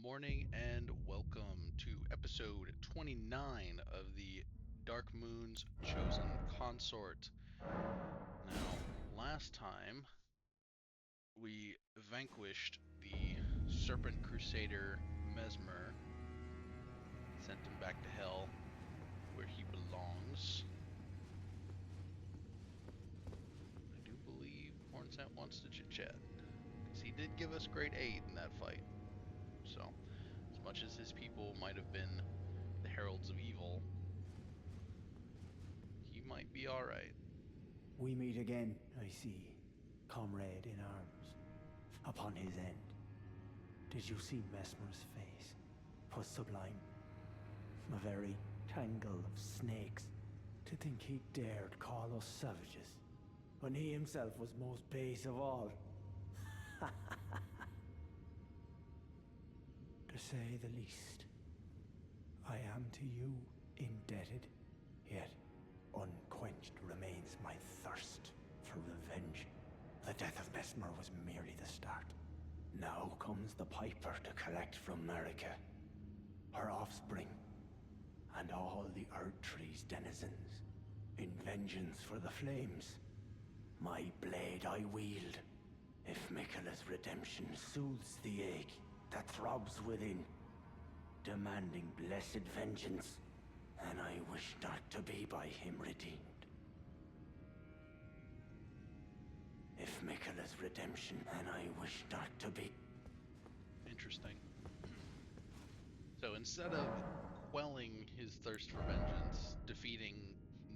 morning, and welcome to episode 29 of the Dark Moons Chosen Consort. Now, last time we vanquished the Serpent Crusader Mesmer, sent him back to hell where he belongs. I do believe Hornsat wants to chit chat, because he did give us great aid in that fight. So, as much as his people might have been the heralds of evil, he might be alright. We meet again, I see, comrade in arms, upon his end. Did you see Mesmer's face? 'Twas sublime. A very tangle of snakes. To think he dared call us savages, when he himself was most base of all. To say the least, I am to you indebted, yet unquenched remains my thirst for revenge. The death of Mesmer was merely the start. Now comes the piper to collect from Marika, her offspring, and all the Earth Tree's denizens, in vengeance for the flames. My blade I wield, if Miquella's redemption soothes the ache that throbs within, demanding blessed vengeance, and I wish not to be by him redeemed. If Miquella's redemption, and I wish not to be... Interesting. So instead of quelling his thirst for vengeance, defeating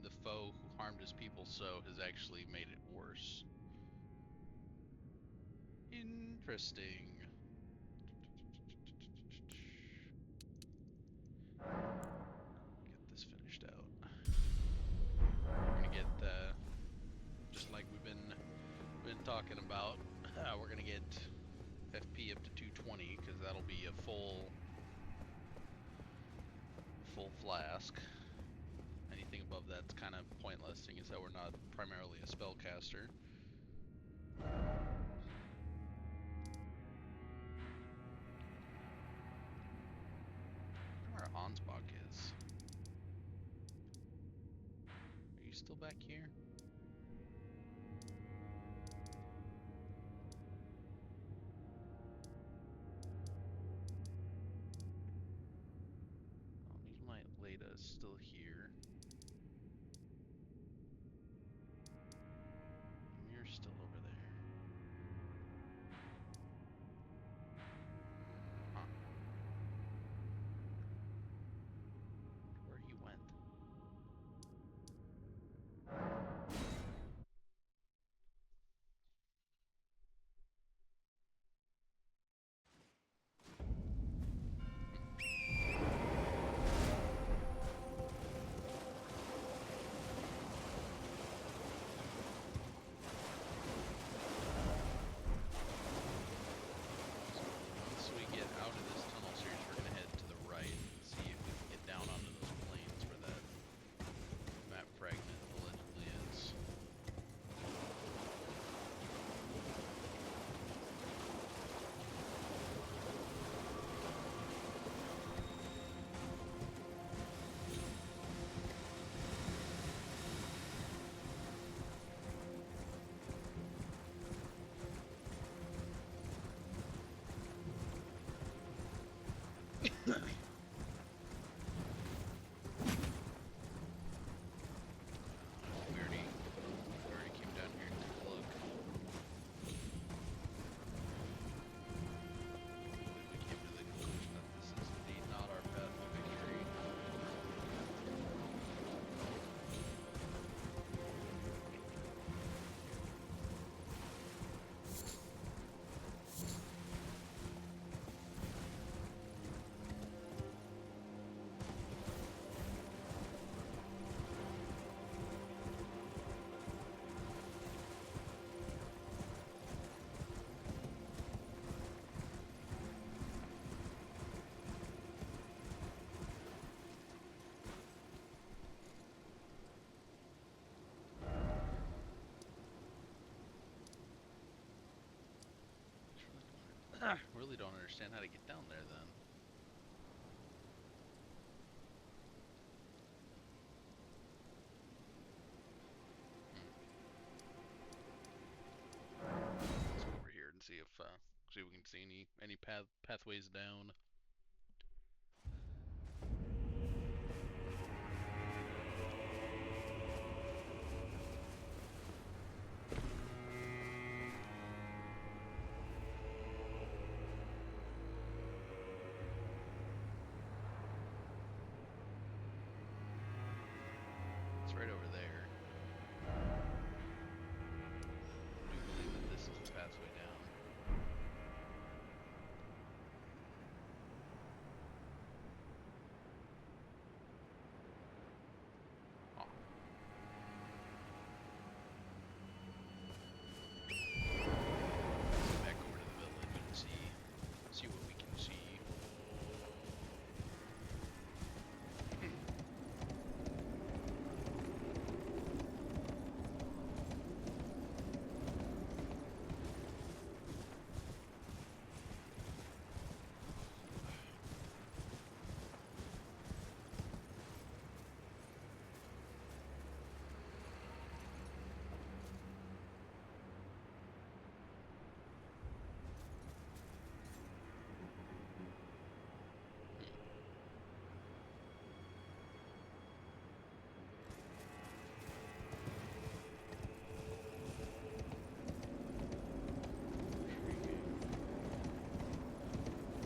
the foe who harmed his people so has actually made it worse. Interesting. Get this finished out. We're gonna get, just like we've been talking about, we're gonna get FP up to 220 because that'll be a full flask. Anything above that's kind of pointless, seeing as that we're not primarily a spellcaster. I wonder where Ansbach is. Are you still back here? Moonlight Leda is still here. And you're still over there. Huh. Where he went. Once we get out of this tunnel series, we're gonna head to the right and see if we can get down onto those plains where that map fragment allegedly is. We already came down here and took a look. We came to the conclusion that this is indeed not our path to victory. Really don't understand how to get down there then. see if we can see any pathways down. It's right over there. I do believe that this is the pathway down. Oh. Let's get back over to the village and see what we can see.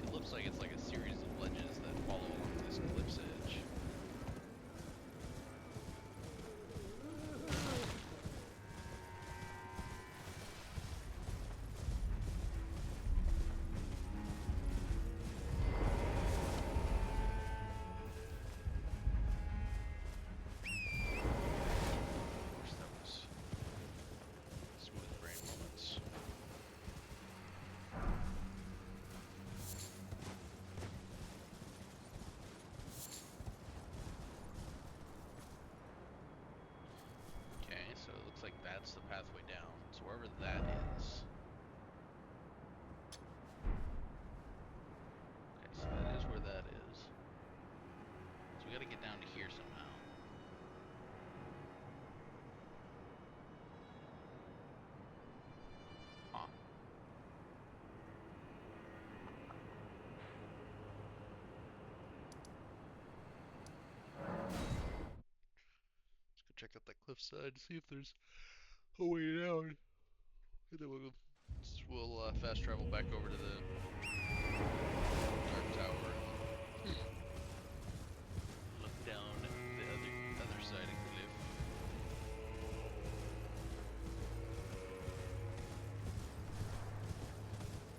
It looks like it's like a series of ledges that follow along this cliff's edge. Of course, that was smooth brain moments. Okay, so it looks like that's the pathway down. So wherever that is. Okay, so that is where that is. So we gotta get down to here somehow. Huh. Let's go check out that cliffside to see if there's a way down. And then we'll fast travel back over to the Dark Tower and look down the other side of the cliff.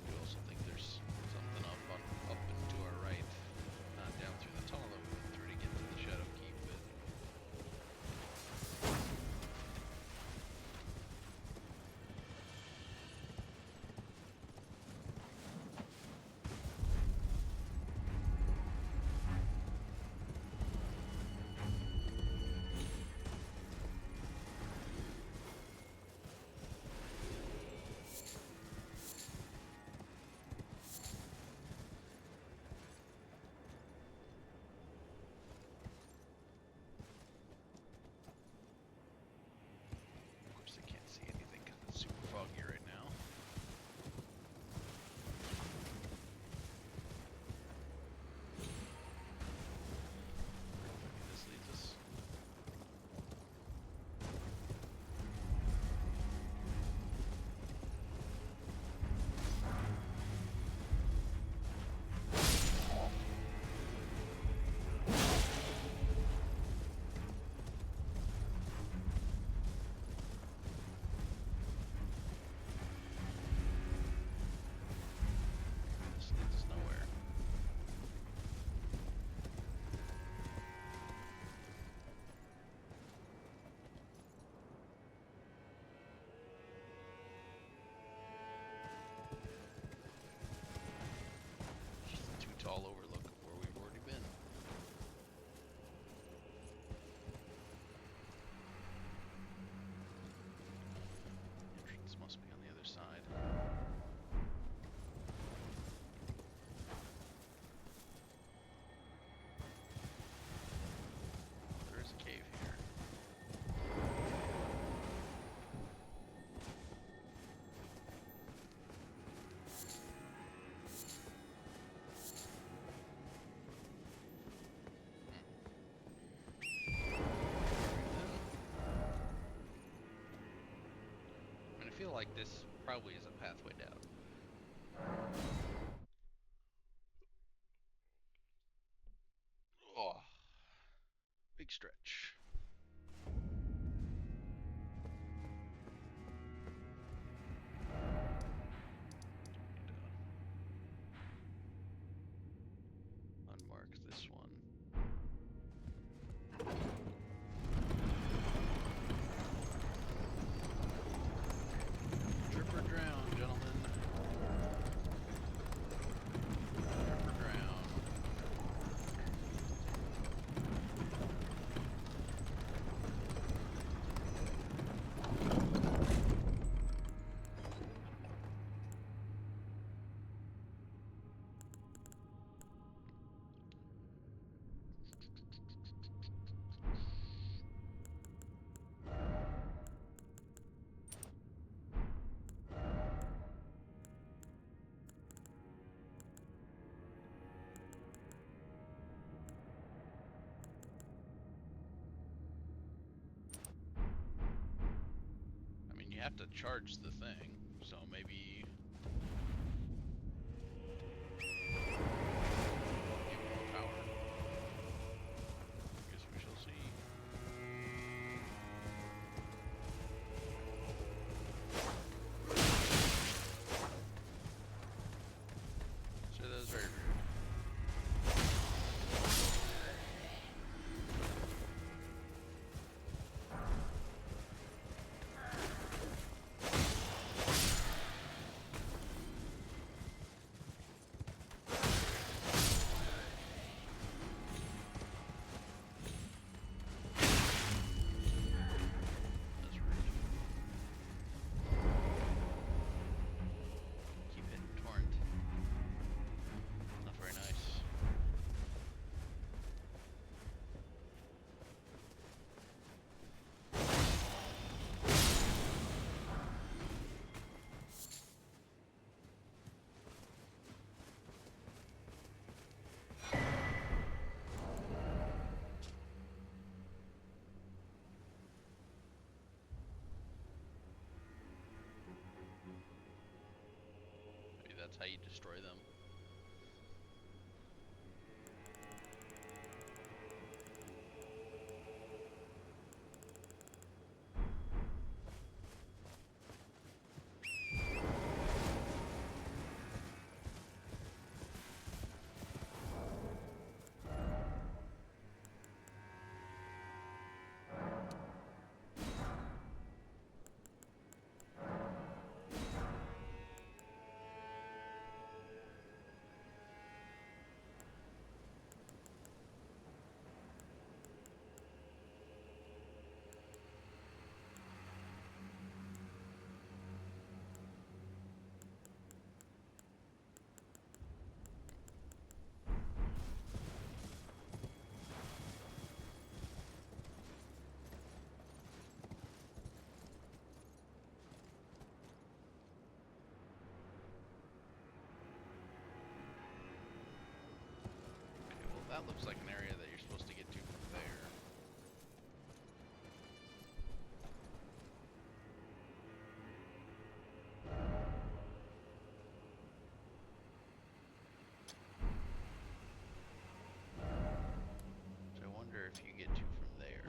We also think there's something up and to our right, not down through the tunnel that we went through to get to the Shadow Keep, but like this probably is a pathway down. Oh, big stretch. Unmark this one. Drip or drown, gentlemen. Drip or drown. You have to charge the thing, so maybe give more power. Guess we shall see. So that was very rude. That's how you destroy them. That looks like an area that you're supposed to get to from there. So I wonder if you get to from there.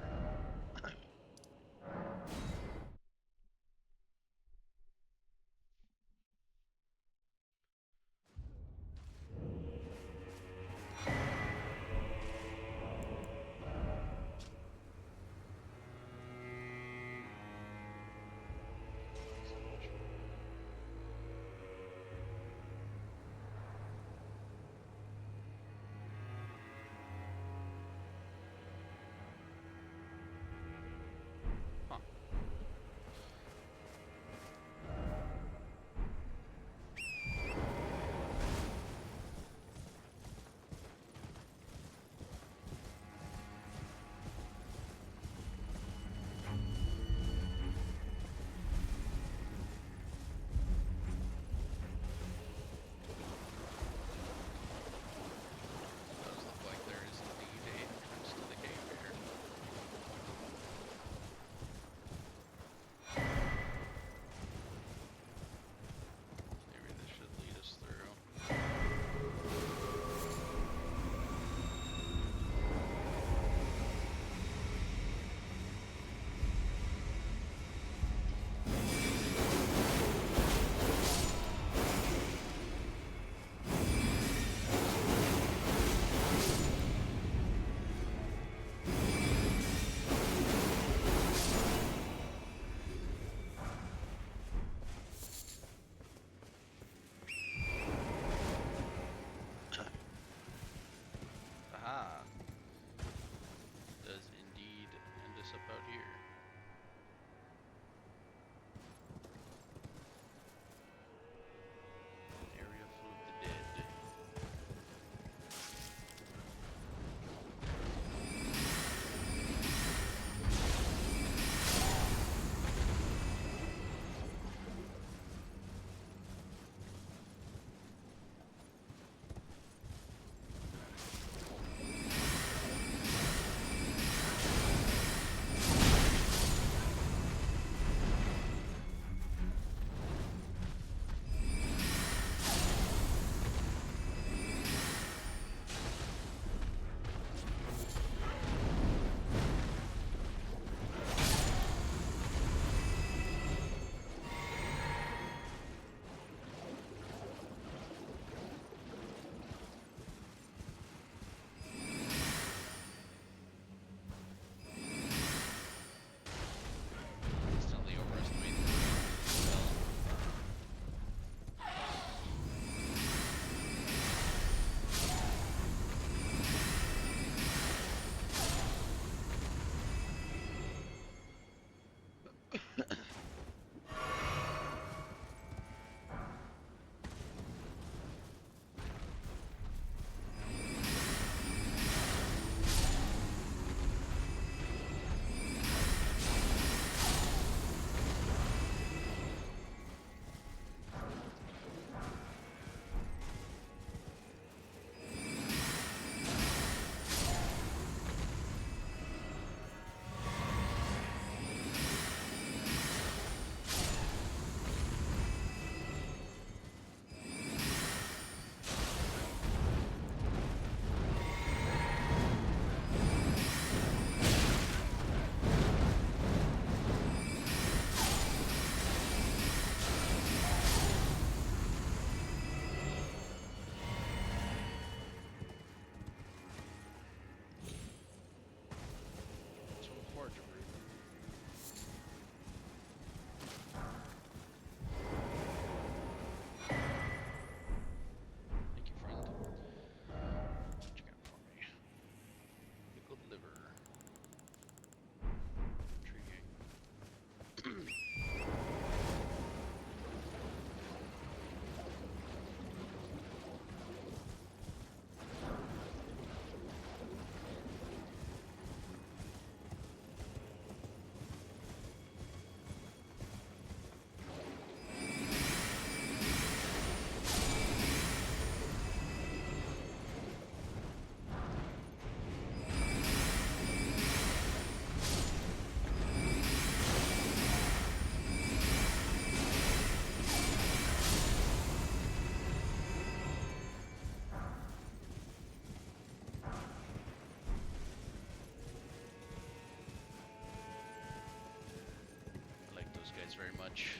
reach.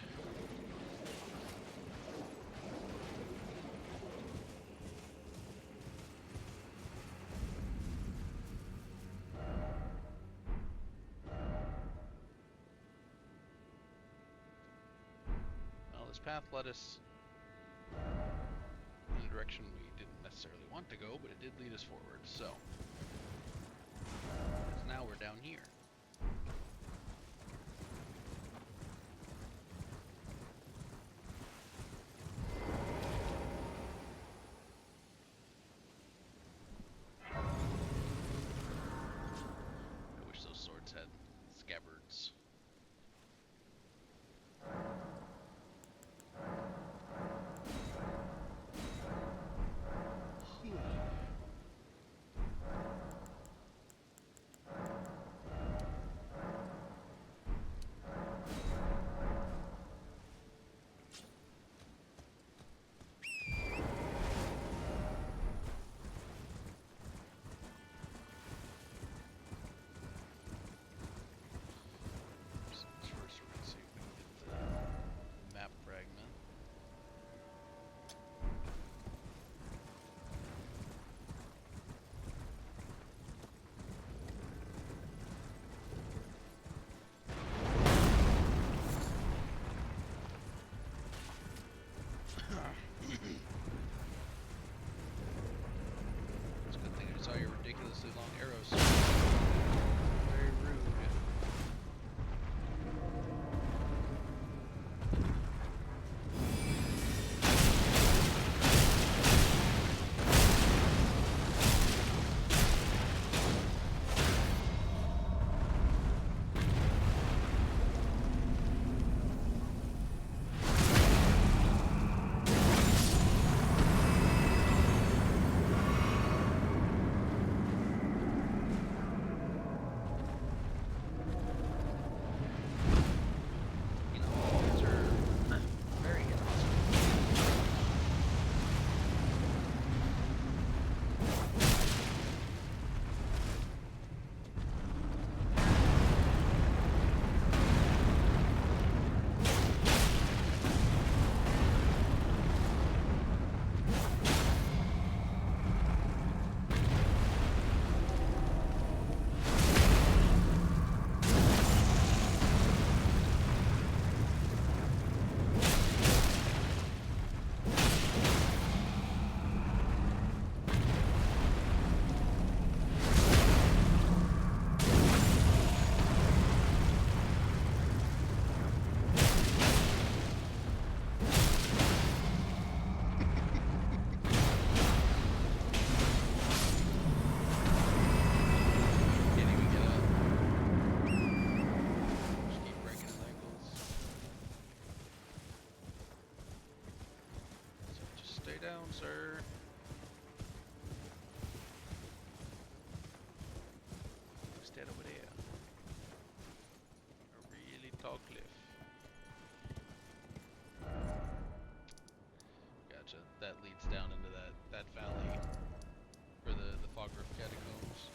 Well, this path led us in a direction we didn't necessarily want to go, but it did lead us forward, so. Now we're down here. I wish those swords had scabbards. Ridiculously long arrows. Very rude. Down, sir. Instead over there. A really tall cliff. Gotcha. That leads down into that valley for the Foggrove catacombs.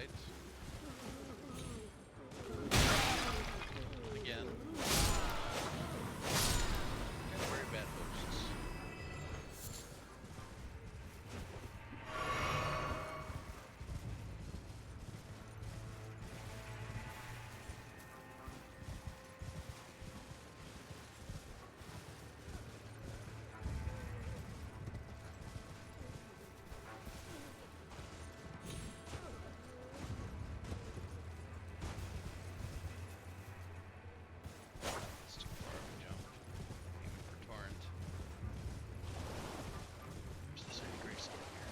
sight. And again, got very bad hosts. It's too far of a jump, even for Torrent. There's this any greystone here.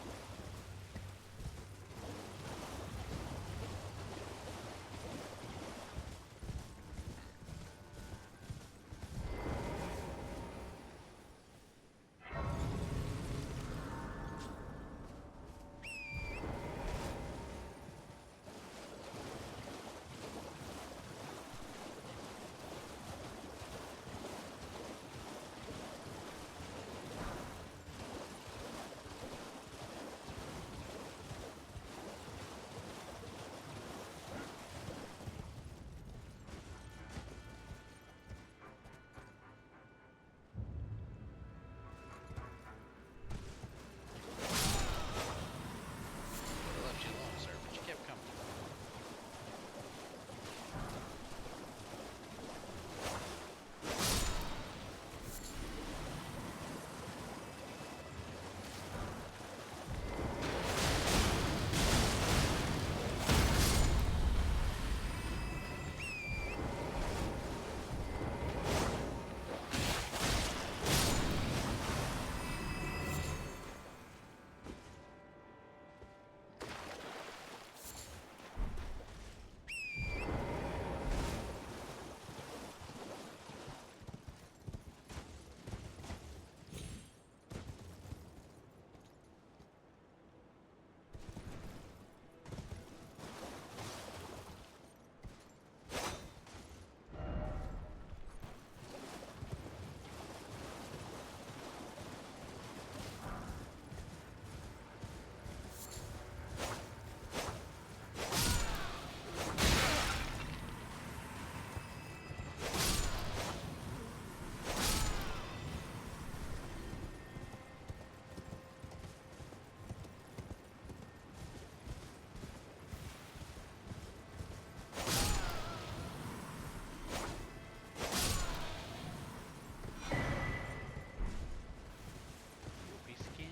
I left you alone, sir, but you kept coming. Piece of candy.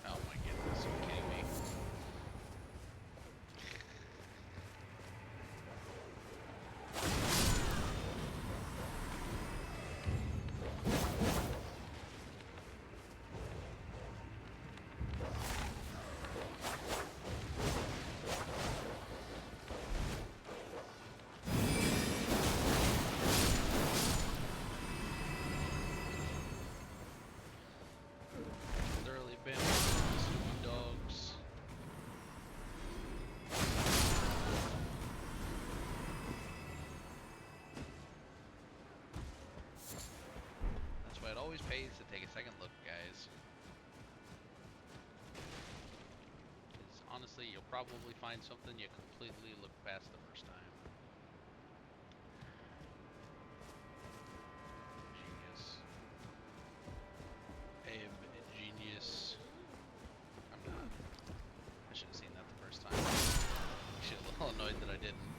Oh my goodness, are you kidding me? Thoroughly abandoned stupid dogs. That's why it always pays to take a second look, guys. 'Cause honestly, you'll probably find something you completely looked past the first time. Genius. Abe, genius. I'm not. I should have seen that the first time. Actually, a little annoyed that I didn't.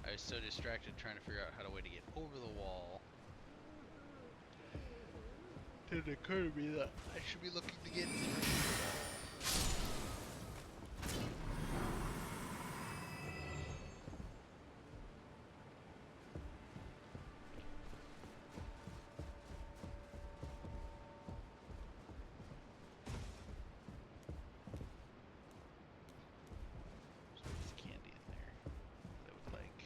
I was so distracted trying to figure out how to way to get over the wall. It occurred to me that I should be looking to get through the wall. There's a piece of candy in there that I would like.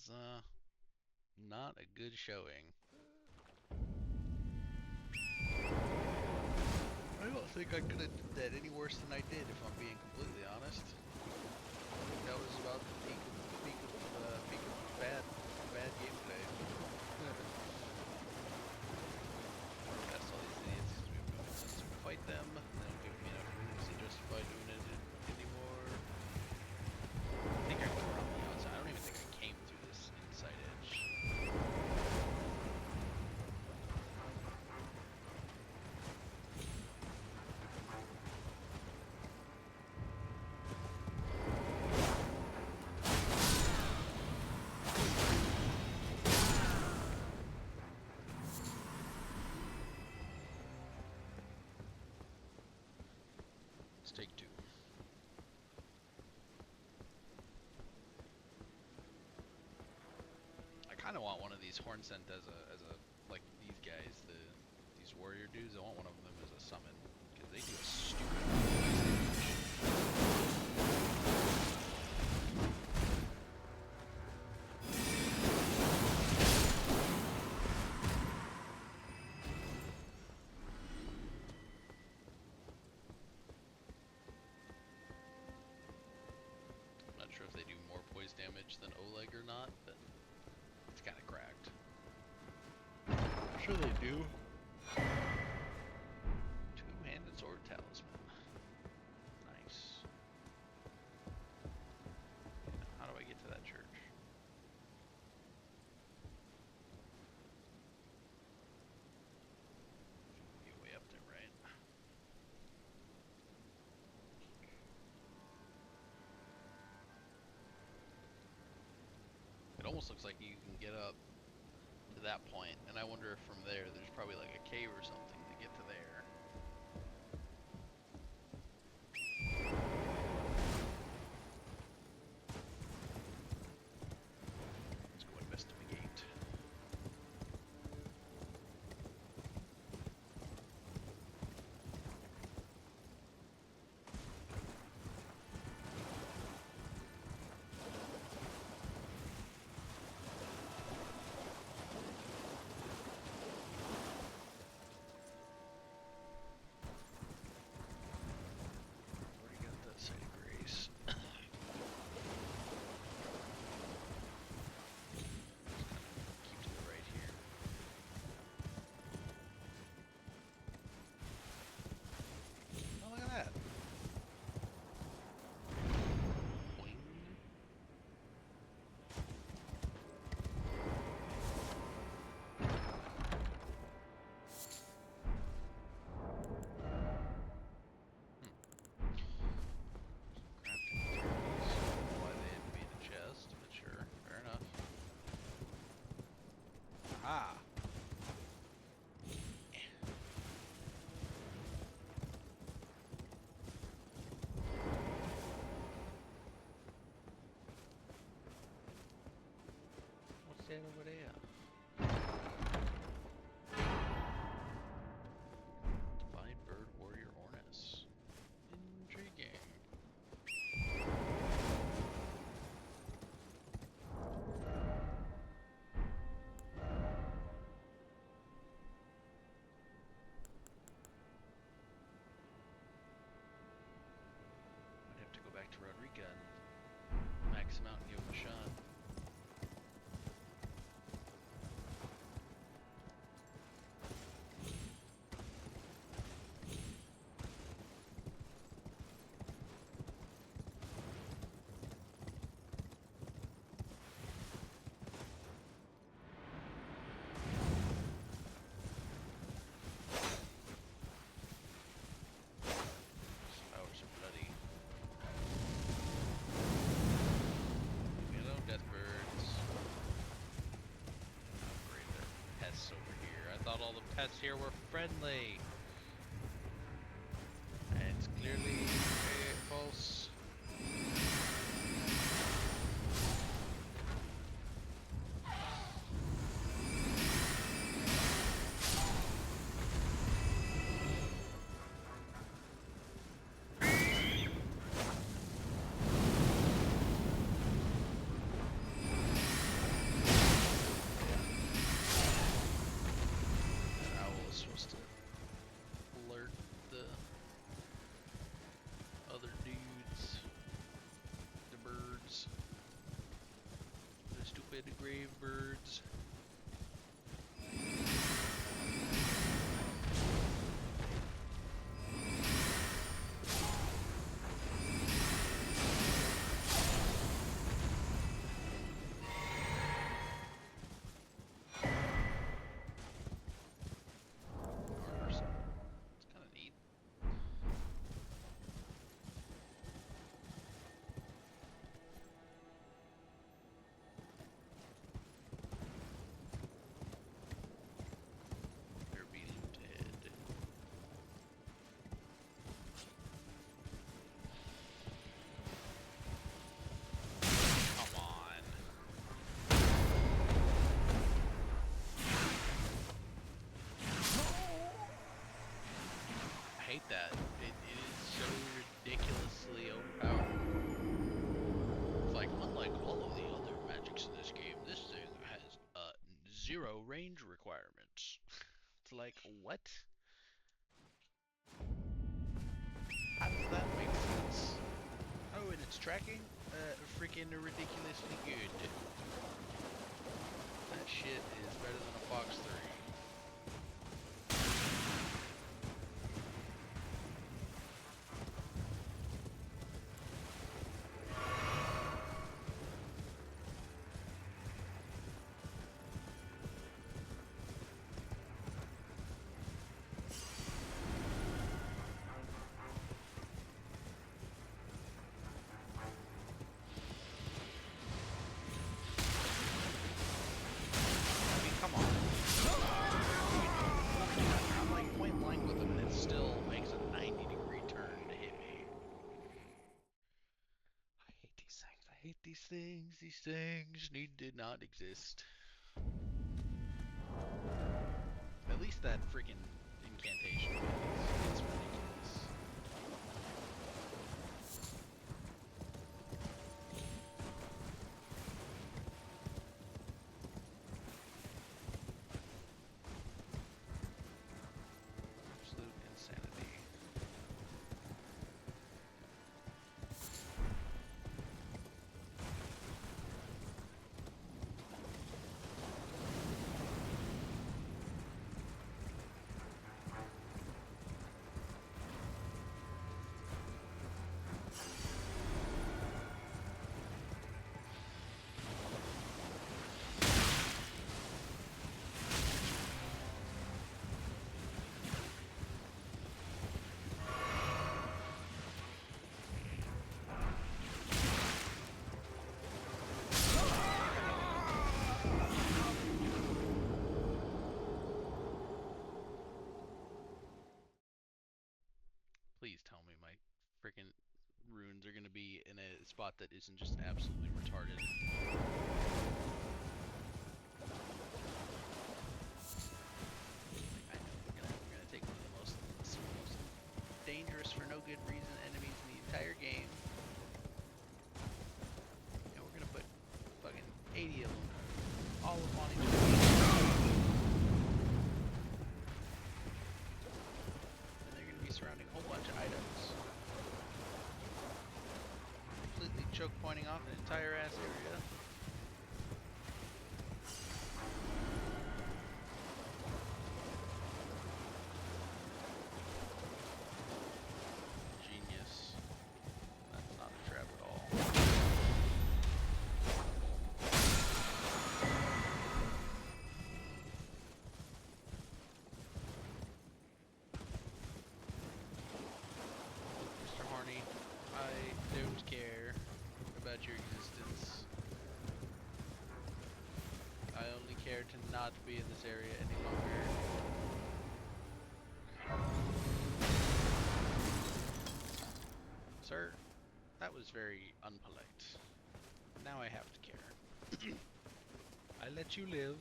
was not a good showing. I don't think I could have did that any worse than I did, if I'm being completely honest. I think that was about the peak of bad gameplay. That's all these idiots because we have no incentive to fight them. They don't give me enough runes to justify doing it anymore. I think I went around the outside. I don't even think I came through this inside edge. Take two. I kind of want one of these horn scent as a like these guys, these warrior dudes. I want one of them as a summon because they do a stupid amount of damage. Sure if they do more poise damage than Oleg or not, but it's kind of cracked. I'm sure they do. Two-handed sword talisman. Nice. How do I get to that church? Be way up there, right? It almost looks like you can get up to that point, and I wonder if from there there's probably like a cave or something to get to there. Let's go investigate. Ah. What's that over there? Divine Bird Warrior Ornis. Intriguing. Back to Rodrigo and max him out and give him a shot. All the pests here were friendly, and it's clearly false. supposed to alert the other dudes, the birds, the stupid grave birds. That it is so ridiculously overpowered. It's like, unlike all of the other magics in this game, this thing has 0 range requirements. It's like, what? How does that make sense? Oh, and it's tracking? Freaking ridiculously good. That shit is better than a Fox 3. These things did not exist. At least that freaking incantation bit is ridiculous. Absolute insanity. Please tell me my freaking runes are going to be in a spot that isn't just absolutely retarded. I know we're gonna take one of the most dangerous for no good reason enemies in the entire game. And we're gonna put fucking 80 of them all up on each other. Surrounding a whole bunch of items. Completely choke pointing off an entire ass area. Genius. That's not a trap at all. Your existence. I only care to not be in this area any longer. Sir, that was very unpolite. Now I have to care. I let you live.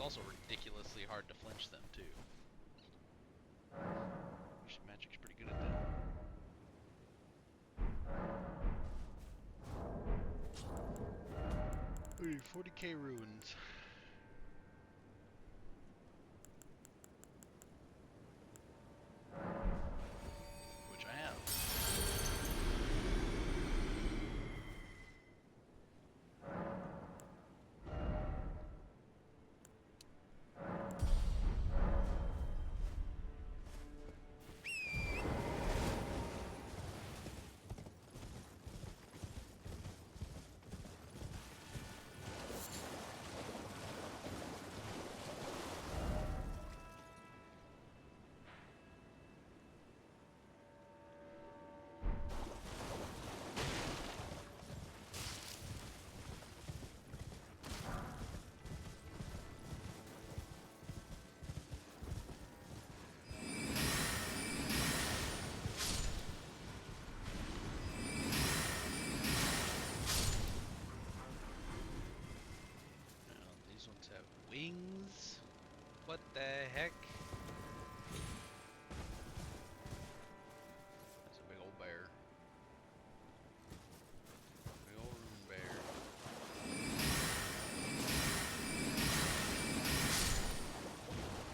also ridiculously hard to flinch them too. Actually, magic's pretty good at that. Ooh, 40k runes. Which I have. Wings? What the heck? That's a big old bear. Big old rune bear.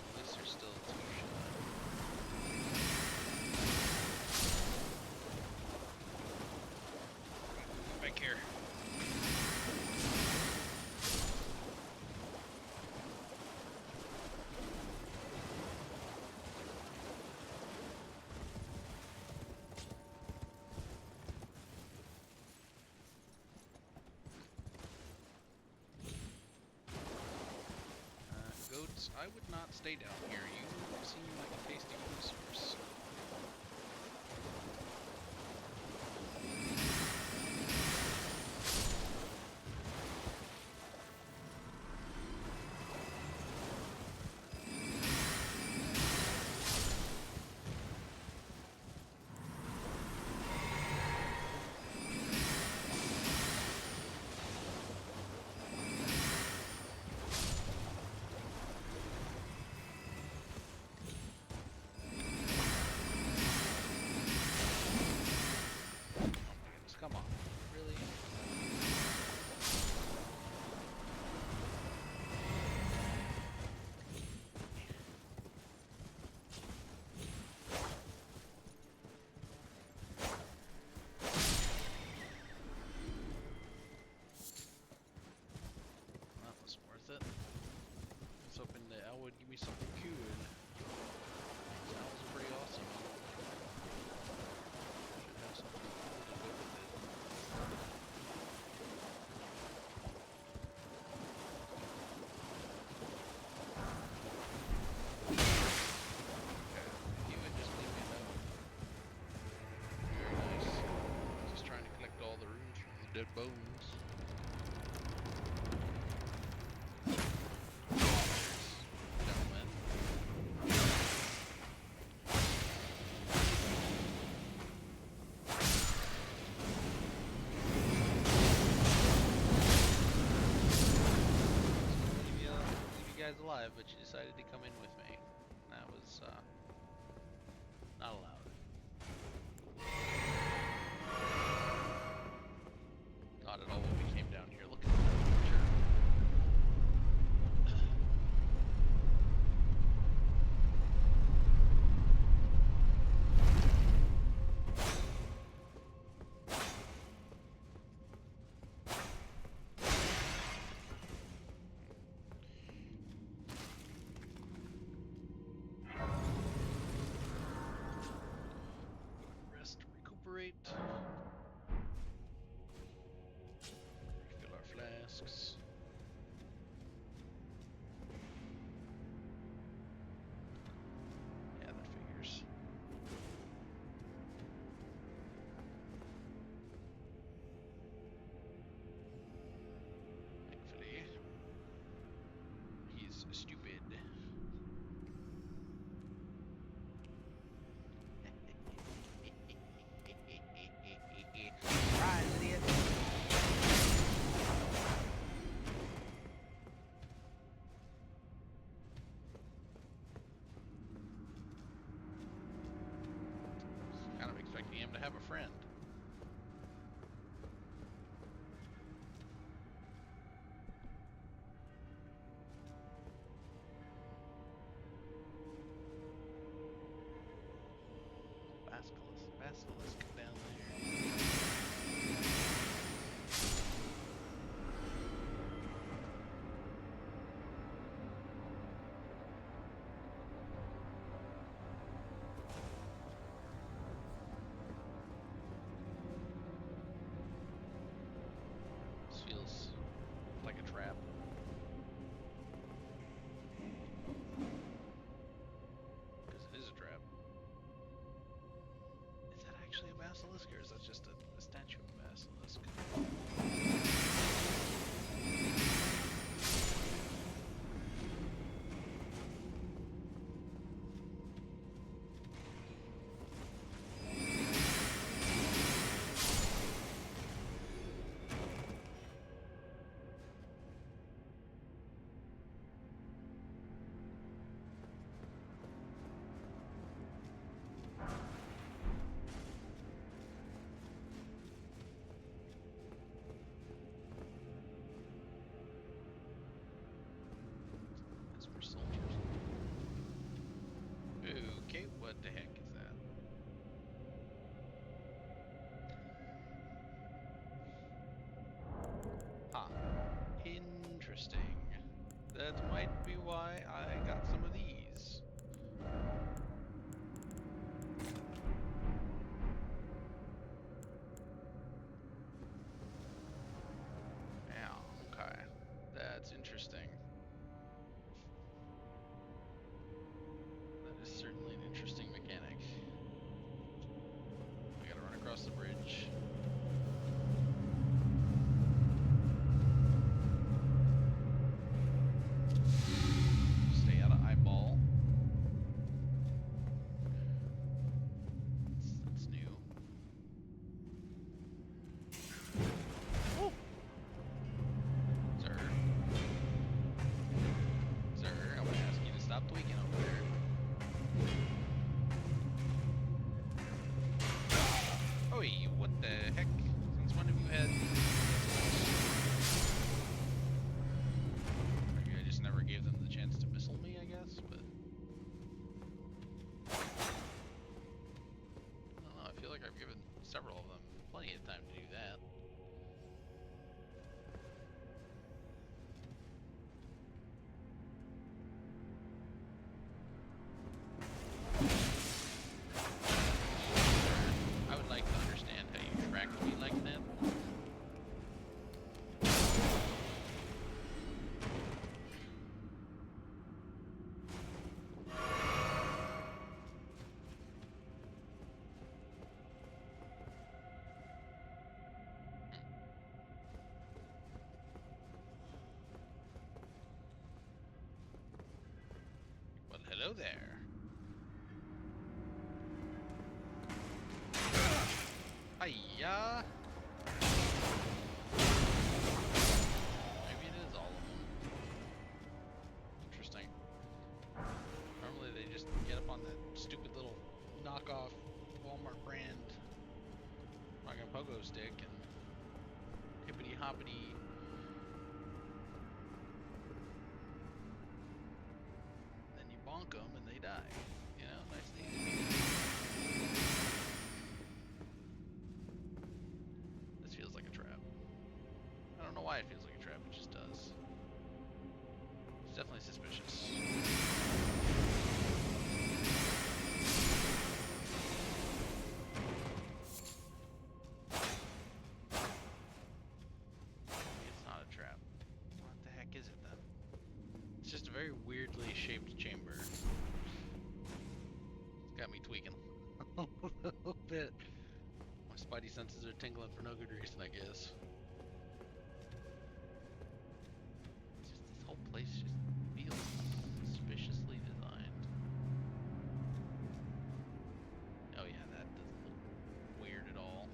At least there's still two shot. Back here. Goats, I would not stay down here. You seem like a tasty food source. Come on, really? That was worth it. I was hoping the owl would give me something good. That was pretty awesome. Should have something cool to go with it. You would just leave me alone. Very nice. Just trying to collect all the runes from the dead bones. Gentlemen. Leave you guys alive, but you decided to come in with me. That was not allowed. Not at all what we came down here looking for. Sure. Rest, recuperate. Refill our flasks. Yeah, that figures. Thankfully, he's stupid. friend. Basilisk down there. This feels like a trap. Because it is a trap. Is that actually a basilisk, or is that just a statue of a basilisk? Soldiers. Okay, what the heck is that? Huh. Interesting. That might be why I got some of these. Yeah, okay. That's interesting. That is certainly an interesting mechanic. We gotta run across the bridge. Stay out of eyeball. That's new. Oh! Sir. Sir, I would ask you to stop tweaking over there. Oh, what the heck? Since when have you had... Maybe I just never gave them the chance to missile me, I guess, but... I don't know, I feel like I've given several of them plenty of time to do that. I would like to understand how you tracked me like that. Well, hello there. Hiya! Maybe it is all of them. Interesting. Normally they just get up on that stupid little knockoff Walmart brand fucking pogo stick and hippity hoppity. Then you bonk them and they die. You know, nice and easy. This feels like a trap. I don't know why it feels like a trap, it just does. It's definitely suspicious. It's not a trap. What the heck is it then? It's just a very weirdly shaped chamber. It's got me tweaking a little bit. My spidey senses are tingling for no good reason, I guess. It's just this whole place just feels suspiciously designed. Oh yeah, that doesn't look weird at all.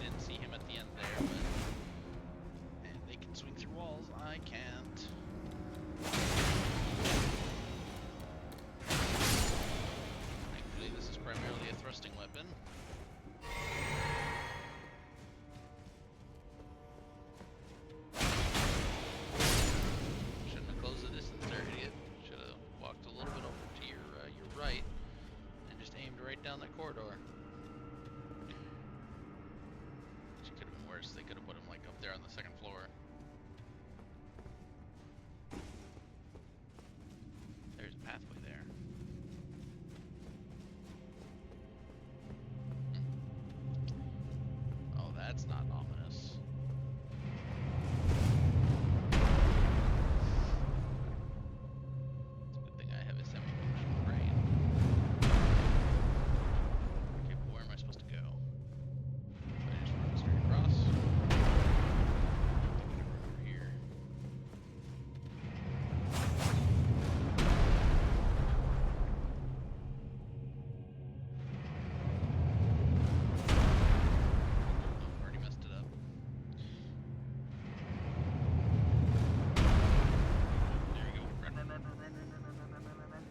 didn't see him at the end there, but and they can swing through walls. I can't. Thankfully, this is primarily a thrusting weapon. Shouldn't have closed the distance there, idiot. Should have walked a little bit over to your right and just aimed right down that corridor. Which could have been worse. They could have put him like up there on the second floor. There's a pathway there. Oh, that's not ominous. It's a good thing I have a semi-functional brain. Okay, but where am I supposed to go? Do I just run straight across? I'm gonna run over here. Oh, already messed it up. There we go. Run, run, run, run, run, run, run, run, run, run, run, run.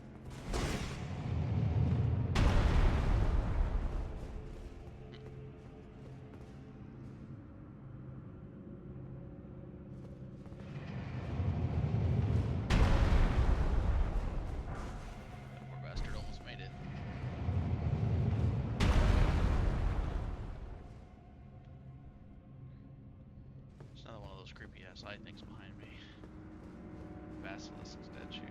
That poor bastard almost made it. There's another one of those creepy ass eye things behind me. Basilisk statue.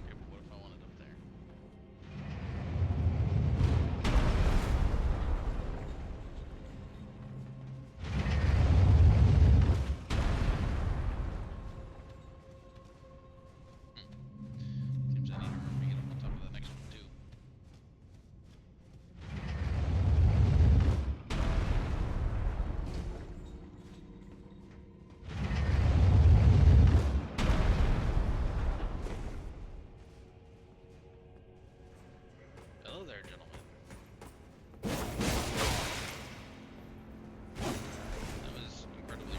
Okay, but what if I wanted up there? Seems I need to remember to get up on top of the next one too. Hello there, gentlemen. That was incredibly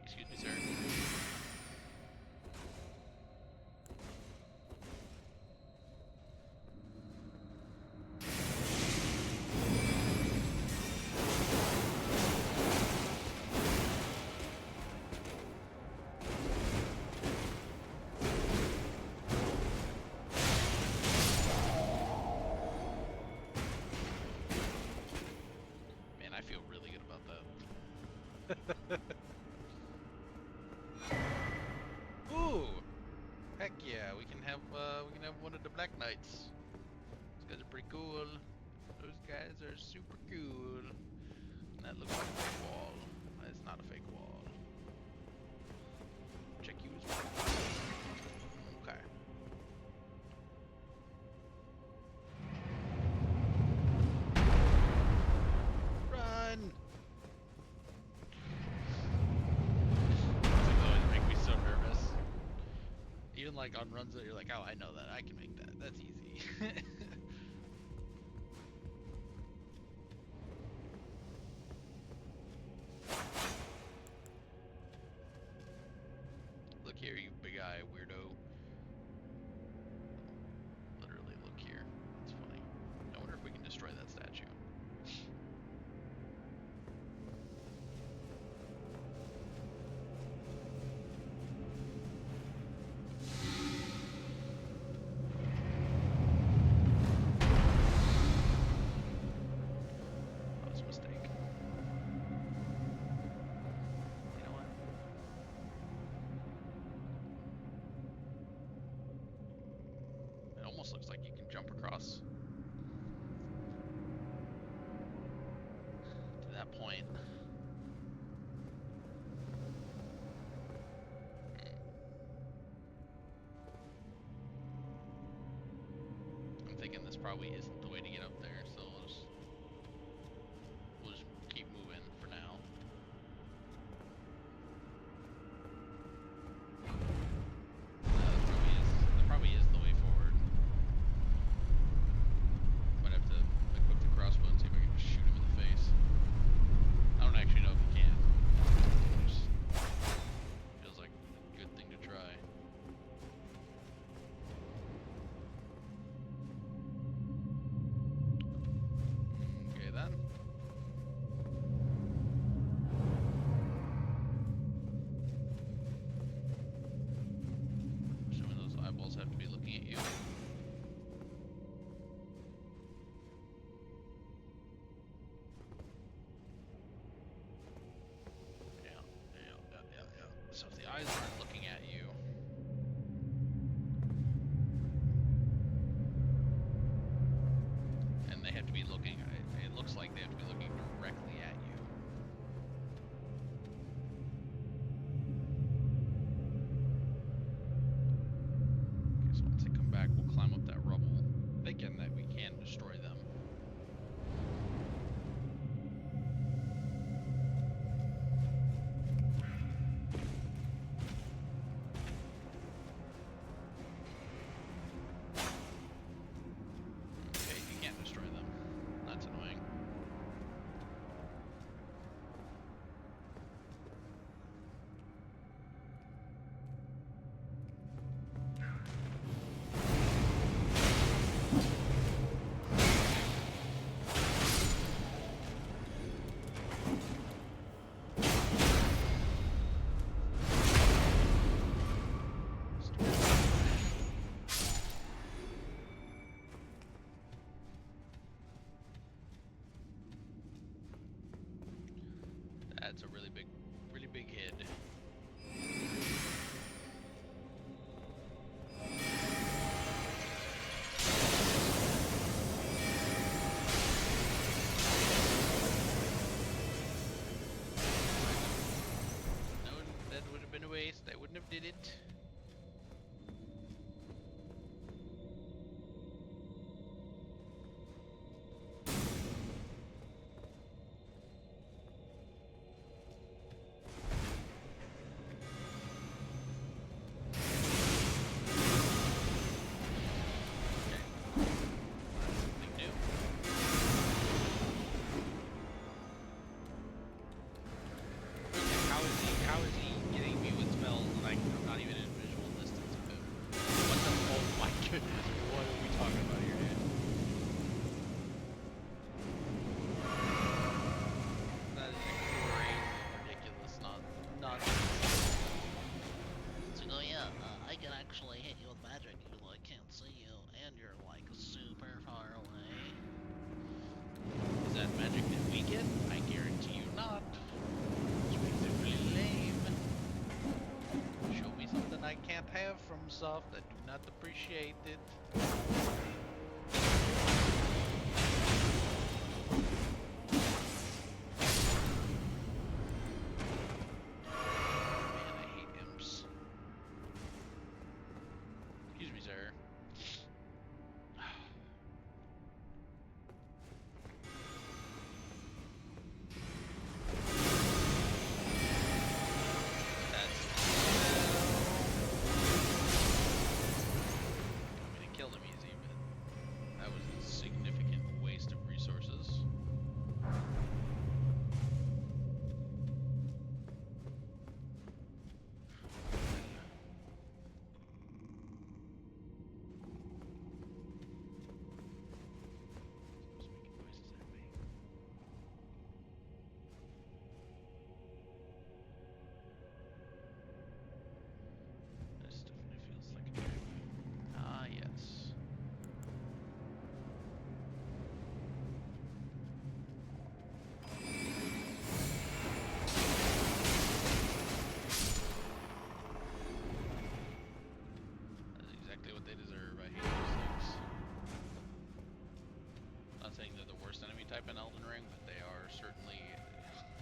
Excuse me, sir. Man, I feel really good about that. Ooh! Heck yeah, we can have one of the Black Knights. Those guys are pretty cool. Those guys are super cool. And that looks like a fake wall. It's not a fake wall. Check you as well. Okay. Run! These always make me so nervous. Even like on runs that you're like, oh, I know that. I can make that. That's easy. Look here, you big eye weirdo. Literally, look here. It's funny. I wonder if we can destroy that statue. almost looks like you can jump across to that point. I'm thinking this probably isn't the way to get up there, so we'll just keep moving for now. That probably is the way forward. Might have to equip the crossbow and see if I can just shoot him in the face. I don't actually know if you can. It just feels like a good thing to try. Okay then. Assuming those eyeballs have to be looking at you. Yeah. So if the eyes aren't looking at you, and they have to be looking, it looks like they have to be looking directly at you. Okay, so once they come back, we'll climb up that rubble, thinking that we can destroy them. Okay, you can't destroy them. That's annoying. That's a really big hit. No, that would have been a waste. I wouldn't have did it. How is he getting me with spells and I'm not even in visual distance of him? What the? Oh my goodness! What are we talking about here, dude? That is crazy, ridiculous, nonsense. So go, yeah, I can actually hit you with magic. You like can't see you, and you're like super far away. Is that magic that we get? I guarantee you not. Which makes it really lame. Show me something I can't have from soft. I do not appreciate it. Man, I hate imps. Excuse me, sir. I mean, it killed him easy, but that was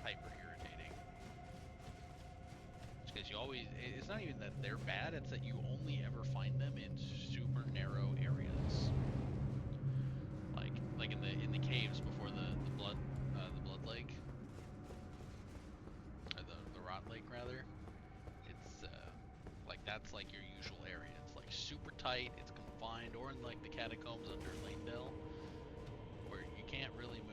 hyper irritating. Because you always, it's not even that they're bad, it's that you only ever find them in super narrow areas. Like in the caves before the blood lake, or the rot lake rather. It's like that's like your usual area. It's like super tight, it's confined, or in like the catacombs under Lanedell, where you can't really move.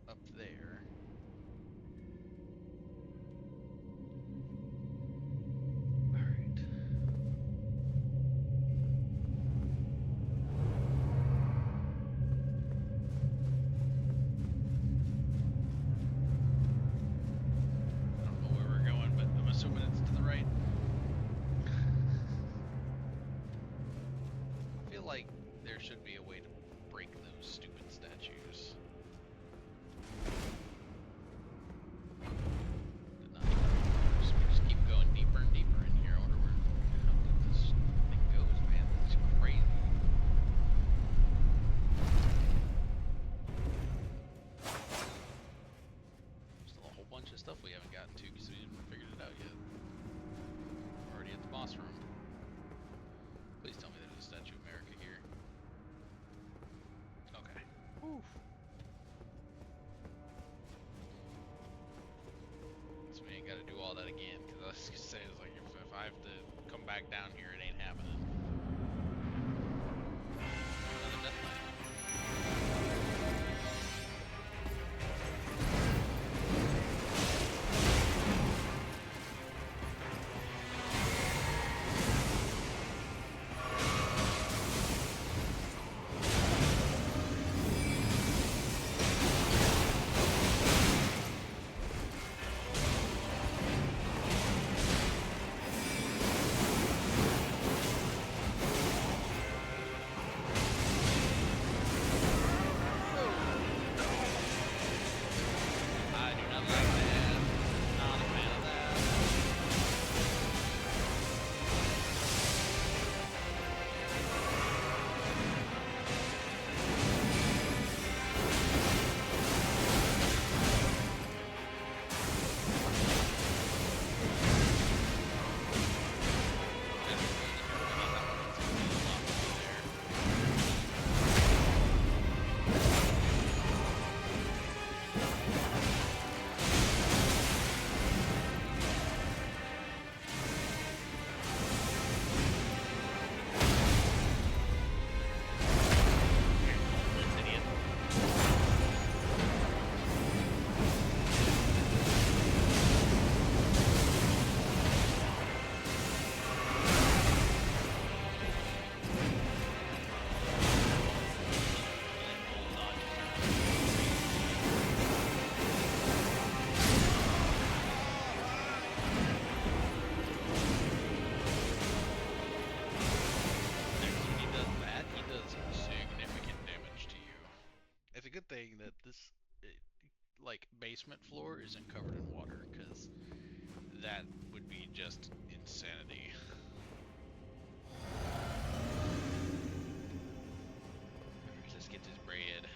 Up there. All right. I don't know where we're going, but I'm assuming it's to the right. I feel like there should be a way to break those stupid statues. Just keep going deeper and deeper in here. I wonder how deep this thing goes, man. This is crazy. Still a whole bunch of stuff we haven't gotten to because we haven't figured it out yet. We're already at the boss room. Please tell me there's a Statue of America here. Okay. Whew. So we ain't got to do all that again, because I was gonna say, it's like if I have to come back down here, it ain't happening. Another death knight. Good thing that this like basement floor isn't covered in water, because that would be just insanity. Let's get this bread.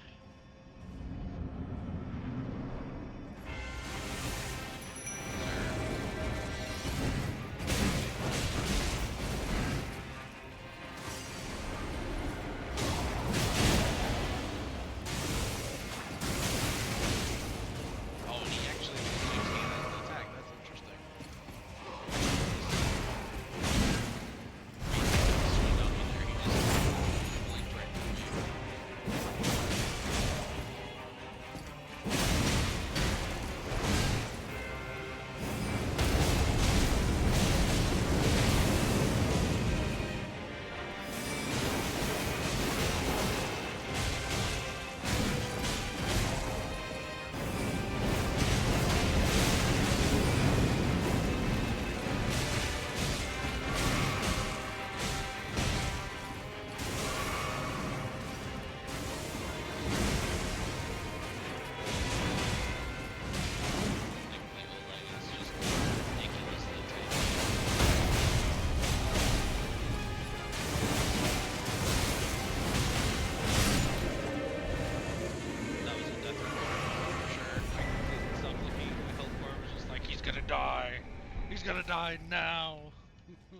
Swing die. He's gonna die now. Oh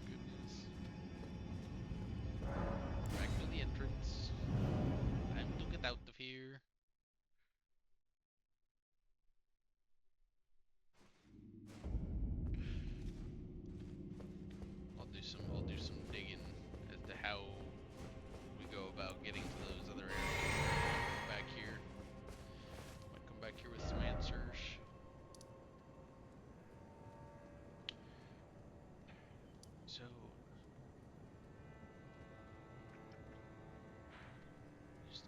goodness. Back to the entrance. Time to get out of here. I'll do some digging as to how we go about getting to those other areas. Back here. Might come back here with some answers. So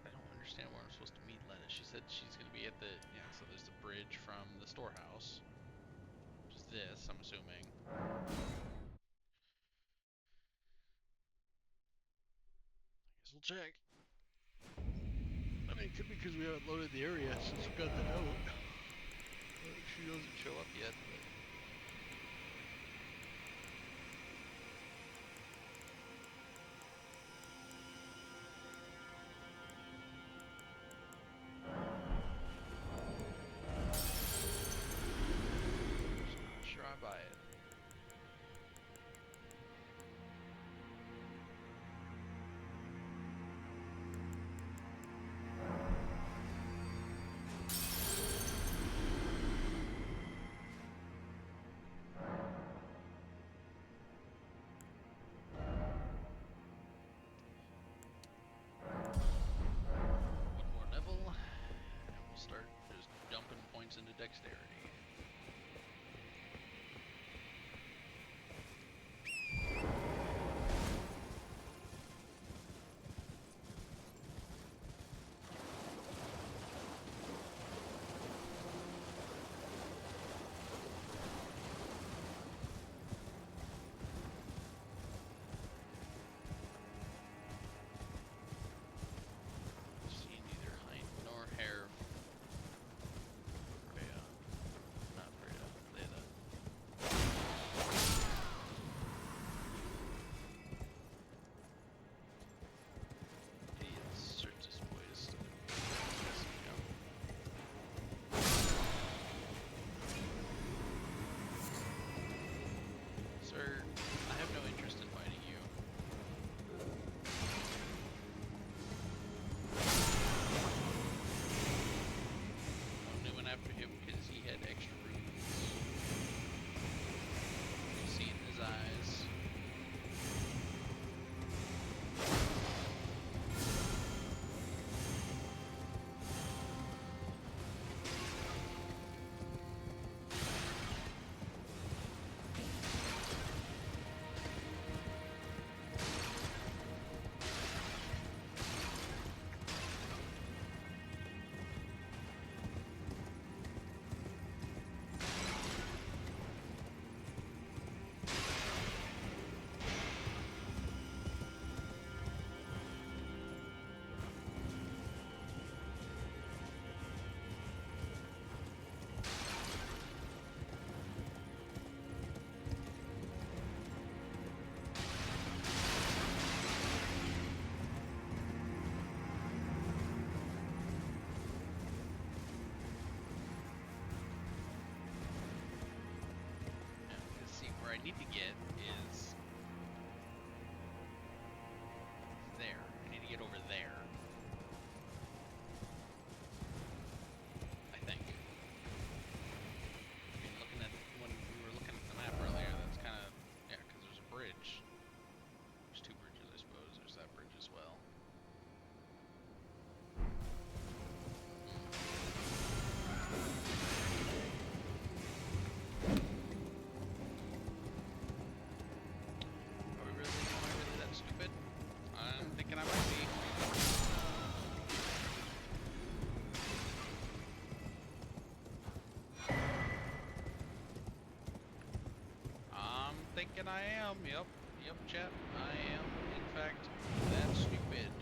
I don't understand where I'm supposed to meet Lennis. She said she's gonna be at the so there's the bridge from the storehouse. Which is this, I'm assuming. Guess we'll check. I mean, it could be because we haven't loaded the area since we got the note. She doesn't show up yet, but... Just not sure I buy it. One more level, and we'll start just dumping points into dexterity. See neither height nor hair. Rhea. Not Rhea. Leda. Idiot searches ways to Sir, I have no interest in fighting you. Only went after him because he had extra runes. You see it in his eyes. See, where I need to get is there. I need to get over there. I think. I mean, looking at when we were looking at the map earlier, that's kind of because there's a bridge. There's two bridges, I suppose. There's that bridge as well. Am I really that stupid? I'm thinking I might be. I'm thinking I am. Yep, chat. I am, in fact, that stupid.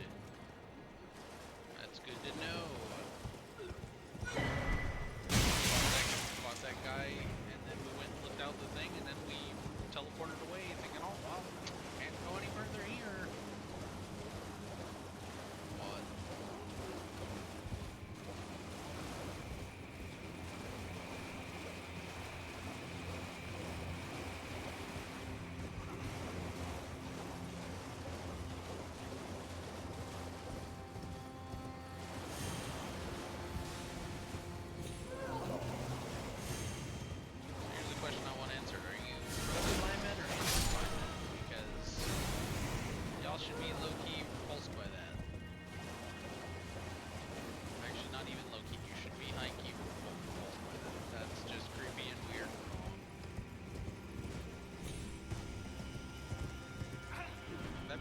That's good to know. Fought that guy, and then we went and looked out the thing, and then we teleported away, thinking, oh, well, can't go any further here. What?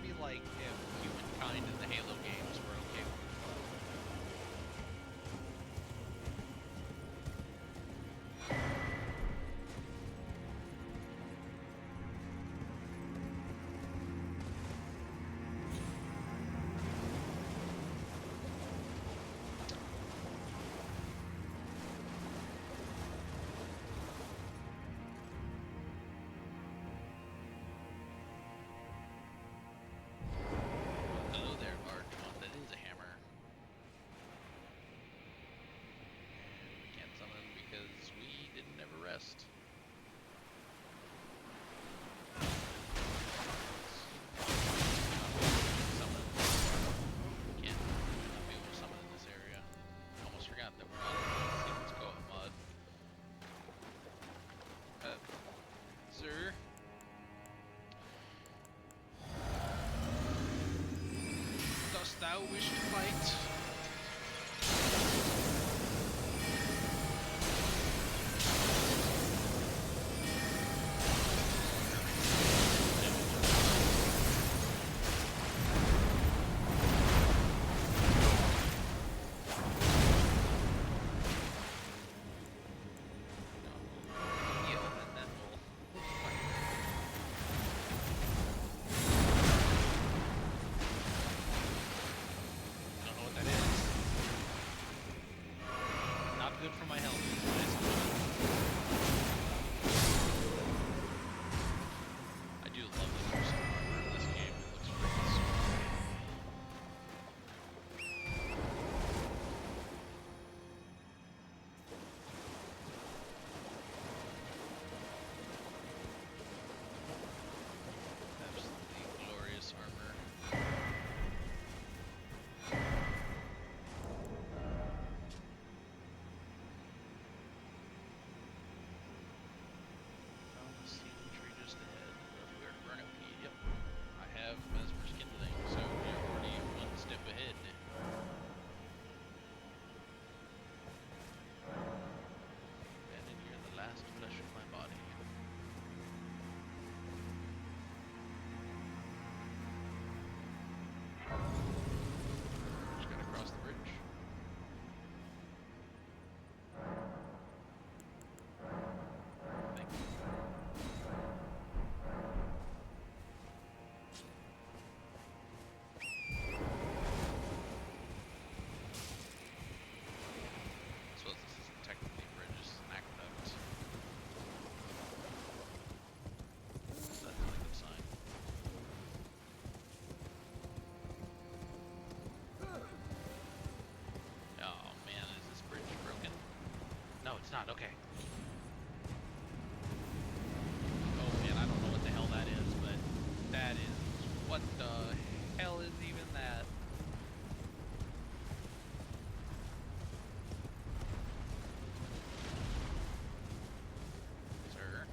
be like if humankind in the Halo games were okay with the flood. Hello there, large one. That is a hammer. And we can't summon because we didn't ever rest. Summon. Can't not be able to summon in this area. Almost forgot that we're on Seaman's Koa mod. Sir? Dost thou wish to fight? Heal, and then we'll fight. I don't know what that is. Not good for my health. I do love the gruesome armor in this game. It looks freaking sweet. Absolutely glorious armor. Found the cedar tree just ahead. Where to burn up heat. Yep. I have Mesmer's kindling, so we're already one step ahead. And then you're the last flesh of my body. Just gotta cross the bridge. Thank you. I suppose this isn't technically a bridge, it's an aqueduct. That's not a good sign. Oh man, is this bridge broken? No, it's not. Okay. Oh man, I don't know what the hell that is, but that is... What the hell is even that? Sir?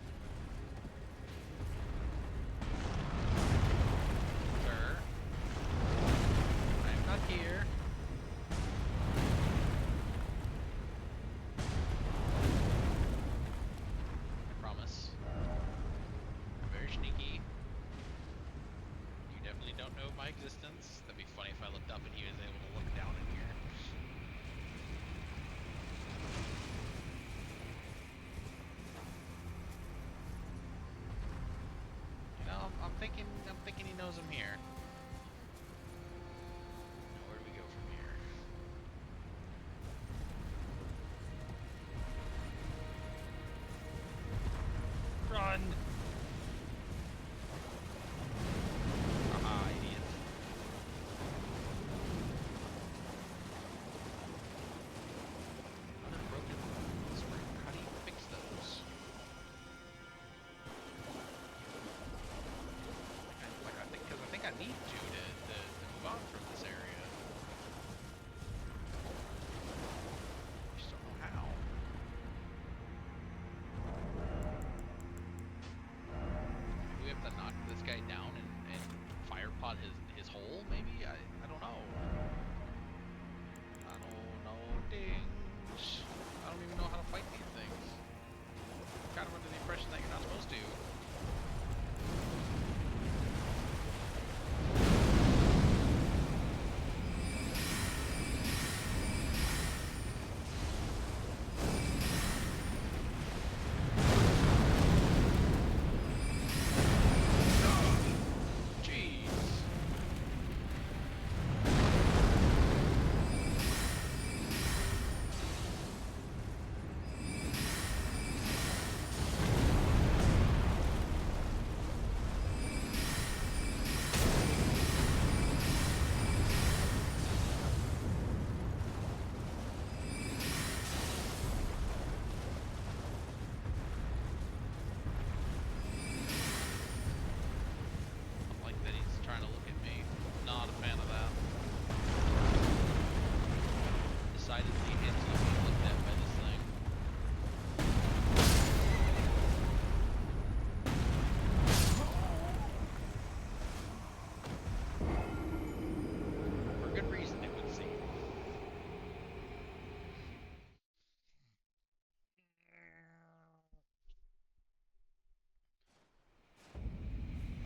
Sir? I am not here. I promise. I'm very sneaky. You definitely don't know of my existence. That'd be funny if I looked up and he was able to look down in here. You know, I'm thinking he knows I'm here. Now where do we go from here? Run! Haha, idiot.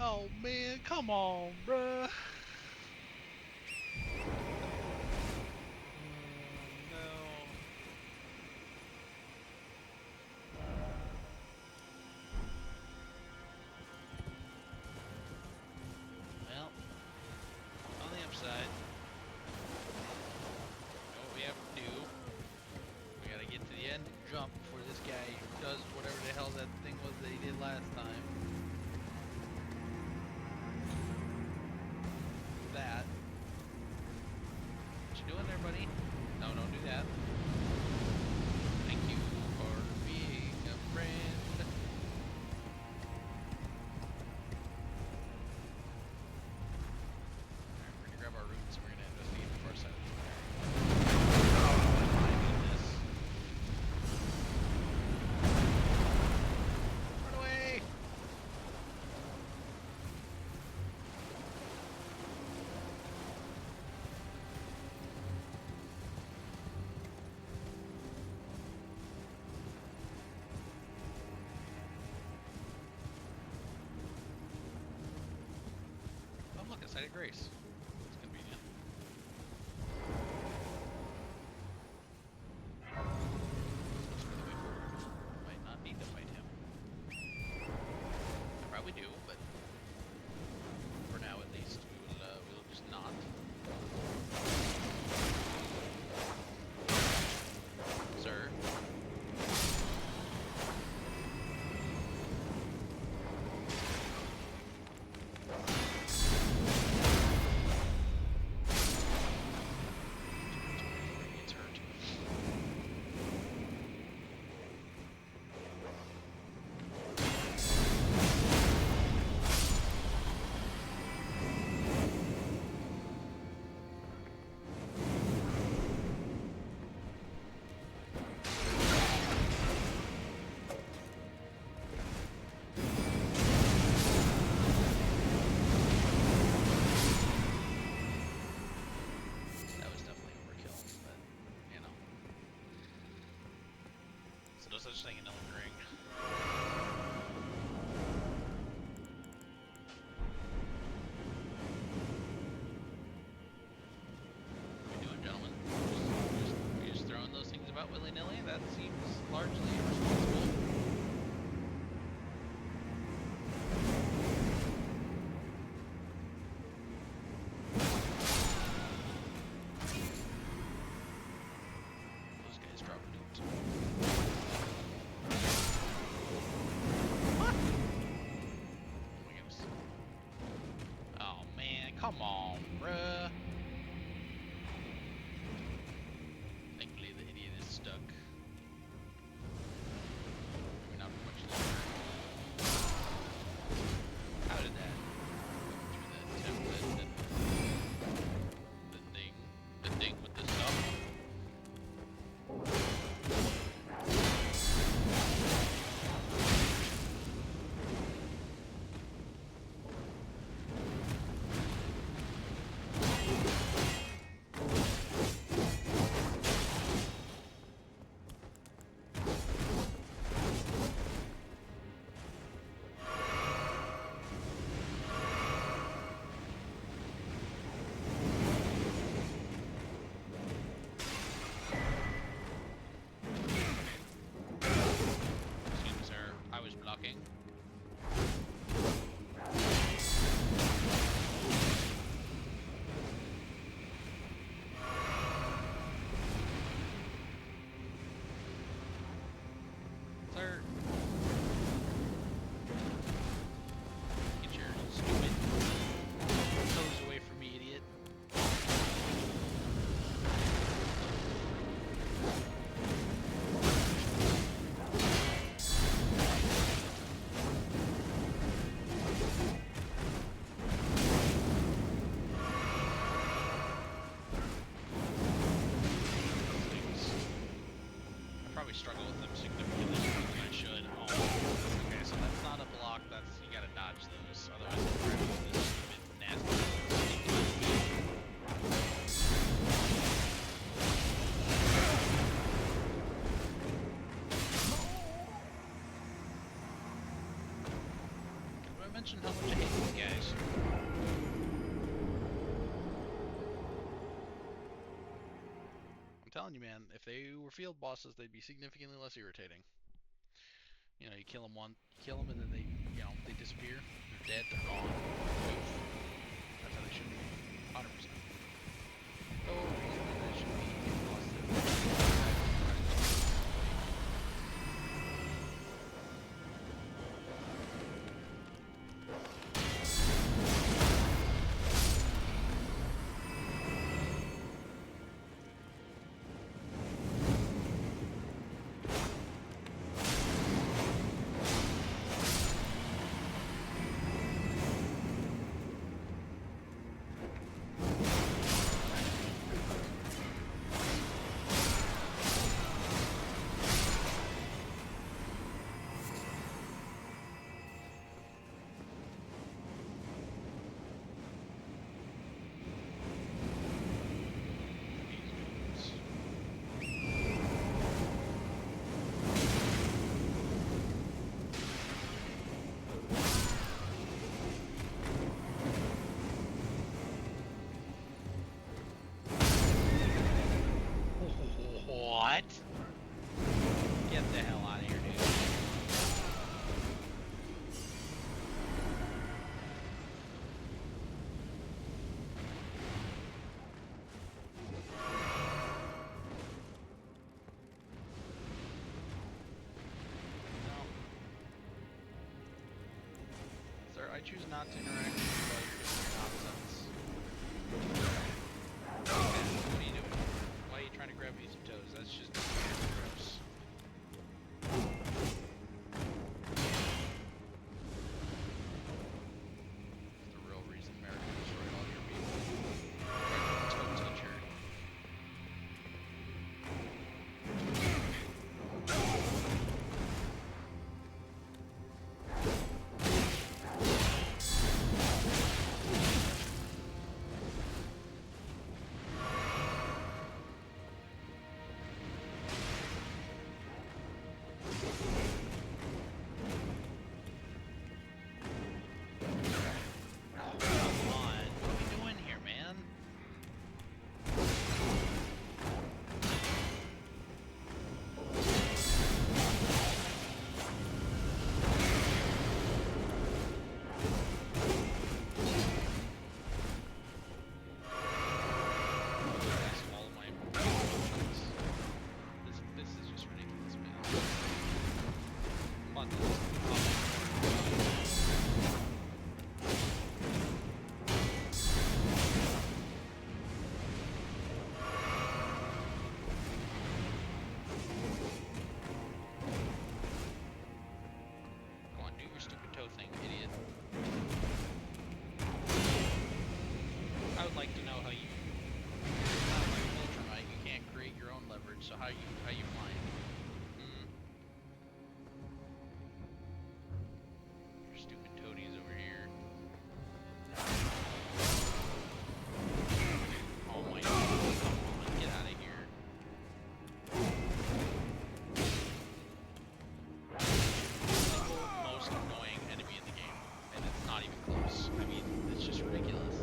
Oh man, come on, bruh. No. Well, on the upside, You know what we have to do? We gotta get to the end and jump before this guy does whatever the hell that thing was that he did last time. That. What you doing there, buddy? No, don't do that. Thank you for being a friend. Alright, we're gonna grab our roots and we're gonna investigate the far side of the fire. Run away! Oh look, a site of grace. It's convenient. Must be the way forward. Might not need to fight him. I probably do, but for now at least, we'll just not. Sir. It's hurt. That was definitely overkill, but you know. So no such thing in Elden Ring. What are we doing, gentlemen? We just throwing those things about willy-nilly? That seems largely irresponsible. Those guys drop loot. What? Oh my goodness. Oh man, come on, bruh. Thankfully the idiot is stuck. Maybe not for much longer. How did that go through that template? The thing with the stuff? Excuse me, sir. I was blocking. Sir. Get your stupid toes away from me, idiot. Things. I probably struggle with them significantly more than I should. Oh, okay, so that's not a block. That's you gotta dodge those. Otherwise, they'll grab you with this stupid, nasty. Good women. mention how much I hate these guys. I'm telling you, man, if they were field bosses, they'd be significantly less irritating. You know, you kill them and then they, you know, they disappear. They're dead, they're gone. Poof. That's how they should be. 100%. Oh, that should be positive. What? Get the hell out of here, dude. No. Sir, I choose not to interact with you while you're doing your nonsense. What are you doing? Why are you trying to grab me some toes? That's just gross. That's the real reason America destroyed all your people. Toe teacher. So how you flying? Your stupid toadies over here. Oh my god, come on, get out of here. Single most annoying enemy in the game. And it's not even close. I mean, it's just ridiculous.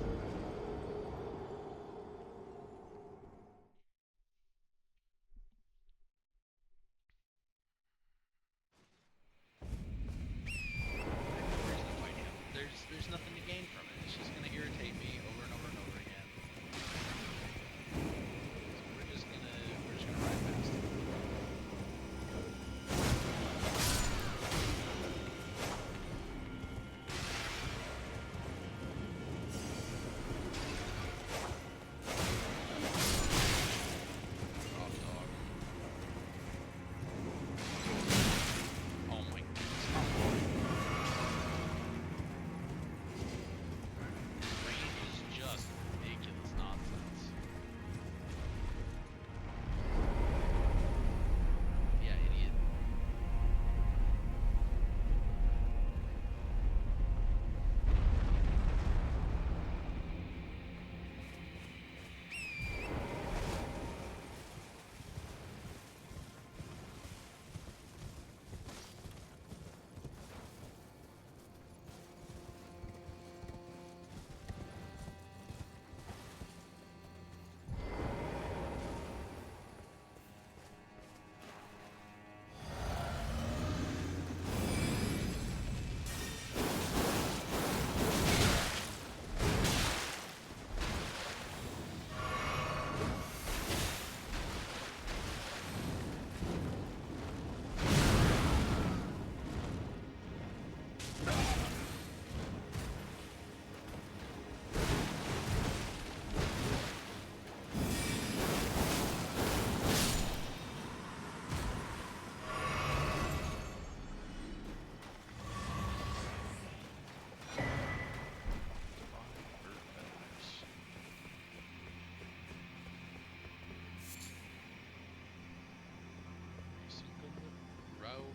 Rauh.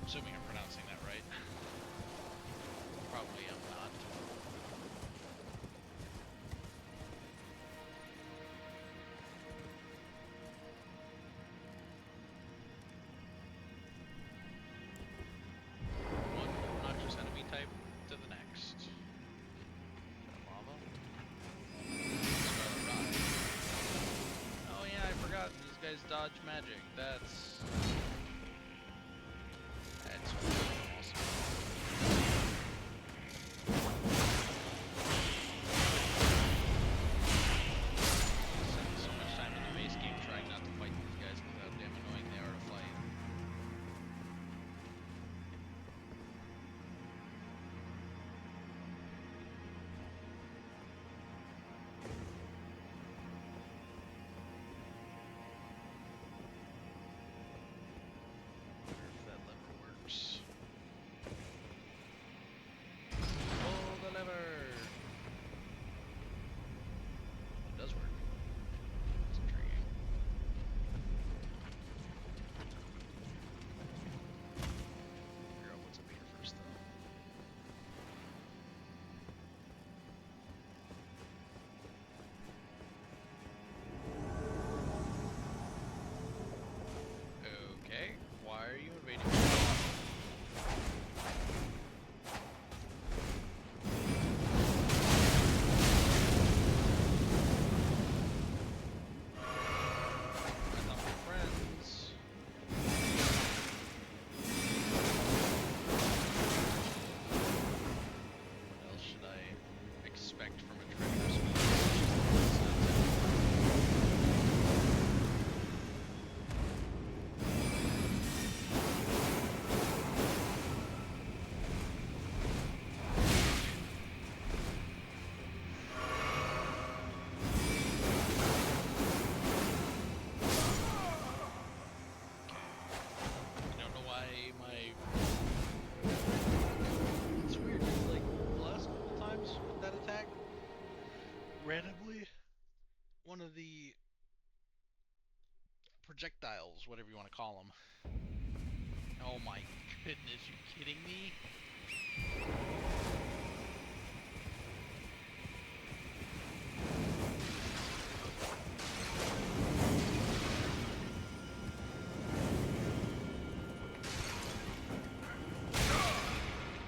Assuming I'm pronouncing that right. Probably I'm not. One obnoxious enemy type to the next. Lava. Oh yeah, I forgot. These guys dodge magic. That's really awesome. Spent so much time in the base game trying not to fight these guys because how damn annoying they are to fight. Wonder if that lever works. Pull the lever! It does work. That's intriguing. Figure out what's up here first, though. Okay, why are you invading me? I thought we were friends. What else should I expect from a treasure species? I don't know why it's weird, like, the last couple times with that attack, randomly, one of the projectiles, whatever you want to call them. Oh my goodness, you kidding me?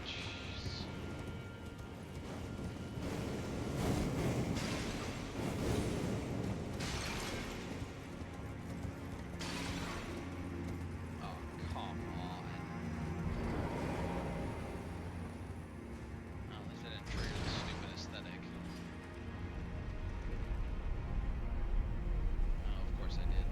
Jeez. Oh, come on. Oh, at least I didn't trigger the stupid aesthetic. Oh, of course I did.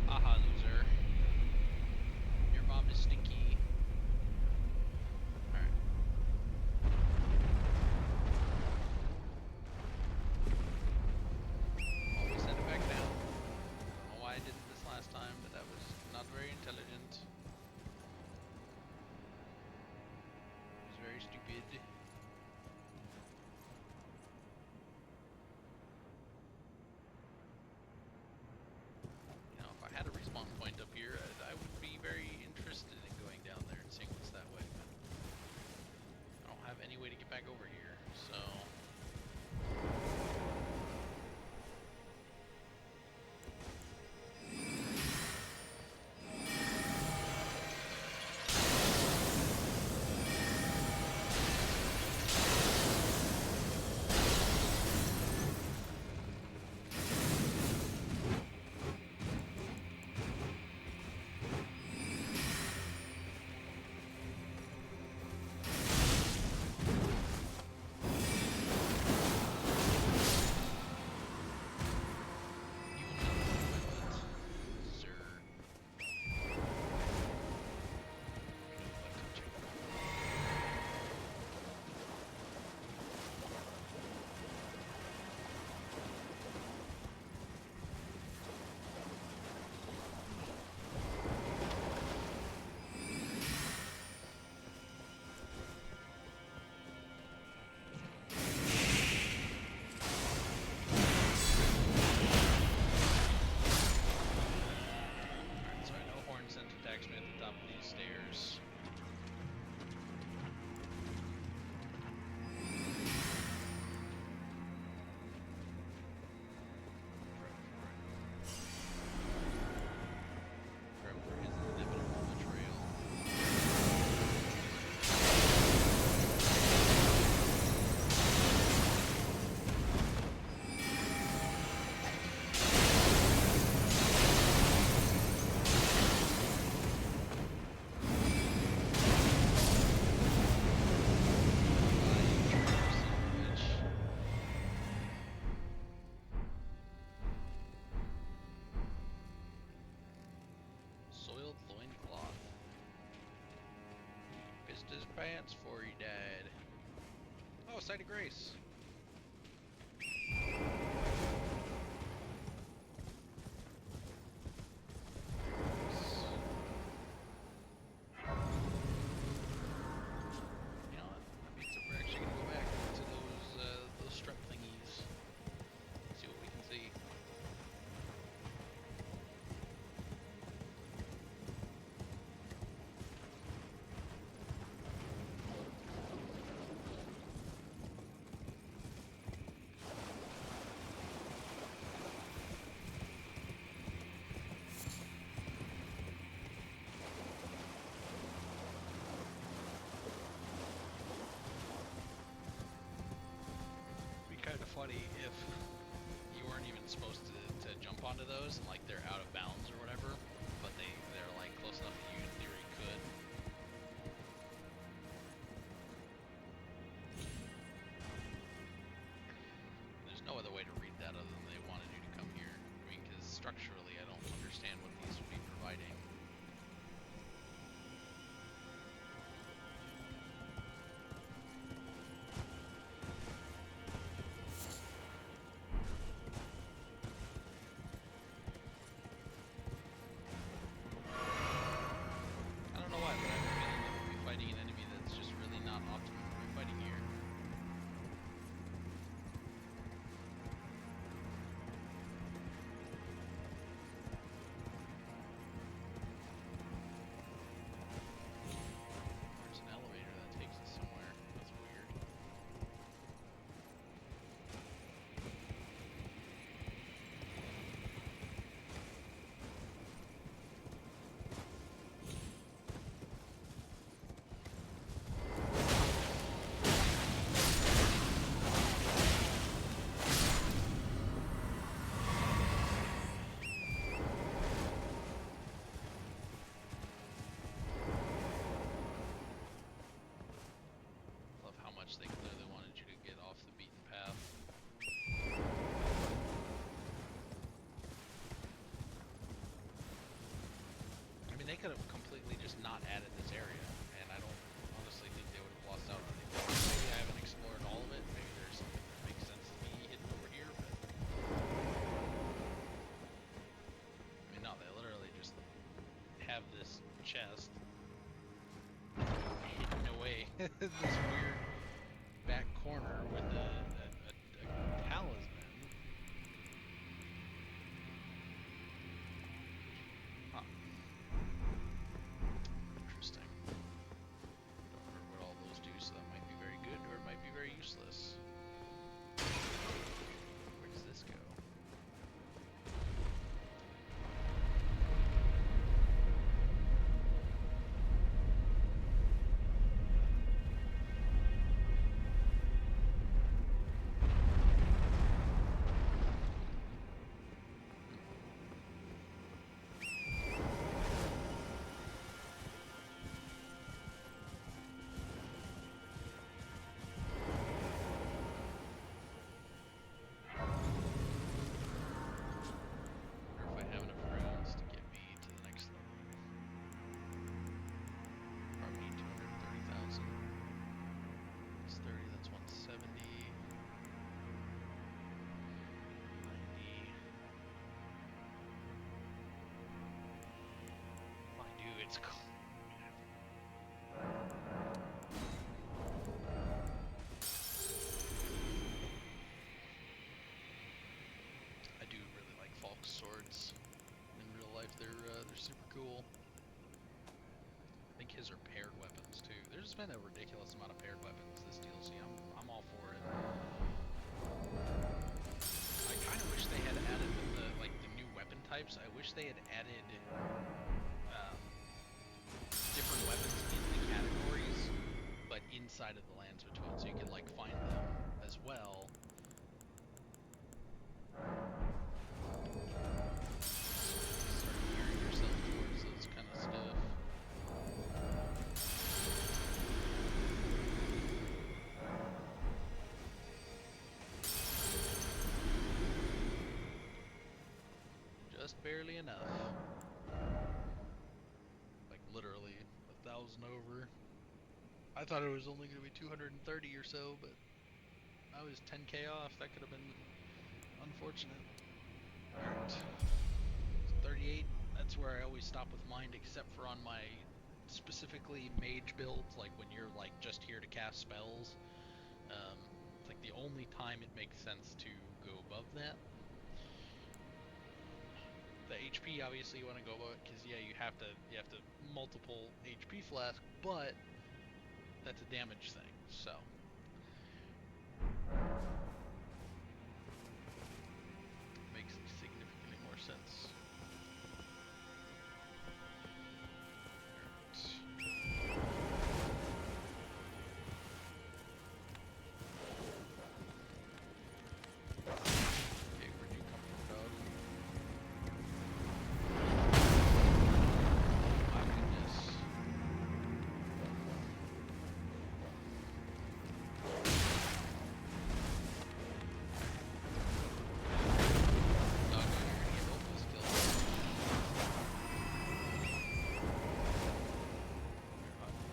Haha, loser. Your mom is stinky. Alright. Always send it back down. I don't know why I did this last time, but that was not very intelligent. It was very stupid. You know, if I had a respawn point up here, I would be very interested in going down there and seeing what's that way, but I don't have any way to get back over here, so... his pants before he died. Oh, Sight of Grace. You know what? That means that we're actually gonna go back to those strut thingies. See what we can see. Kind of funny if you weren't even supposed to jump onto those and like they're out of bounds or whatever, but they're like close enough that you in theory could. There's no other way to read that other than they wanted you to come here. I mean, because structurally I don't understand what these would be providing. They clearly wanted you to get off the beaten path. I mean, they could have completely just not added this area, and I don't honestly think they would have lost out on anything. Maybe I haven't explored all of it. Maybe there's something that makes sense to be hidden over here, but I mean, no, they literally just have this chest hidden away in this weird back corner with a talisman. Huh. Interesting. Don't remember what all those do, so that might be very good or it might be very useless. Where does this go? It's cool. I do really like Falk's swords. In real life, they're super cool. I think his are paired weapons too. There's been a ridiculous amount of paired weapons this DLC. I'm all for it. I kind of wish they had added with the new weapon types. I wish they had added different weapons in the categories, but inside of the lands between, so you could like find them as well. Start gearing yourself towards those kind of stuff. Just barely enough. Like literally 1,000 over. I thought it was only going to be 230 or so, but I was 10k off. That could have been unfortunate. Alright. 38. That's where I always stop with mine, except for on my specifically mage builds, like when you're like just here to cast spells. It's like the only time it makes sense to go above that. The HP, obviously, you want to go above it because yeah, you have to multiple HP flask, but that's a damage thing. So makes significantly more sense. Okay, where'd you come from, dog? My goodness. Dog, you're gonna get both those kills.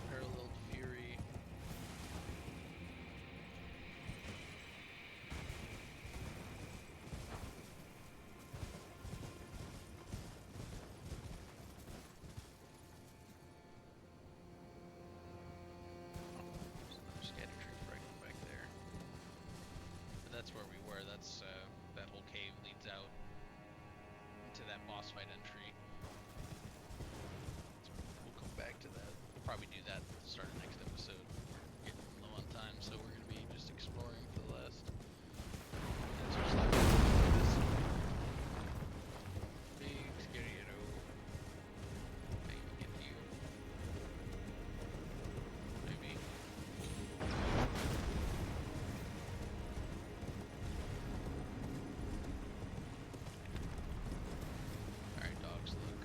Paralleled Fury. There's another scatter tree fragment back there. But that's where we were. That's that whole cave leads out into that boss fight entry. So we'll come back to that. We'll probably do that at the start of next episode. We're getting low on time, so we're gonna be just exploring for the last. That's our stop. This big scary arrow. Can't even get to you. Maybe. Alright, dogs, look.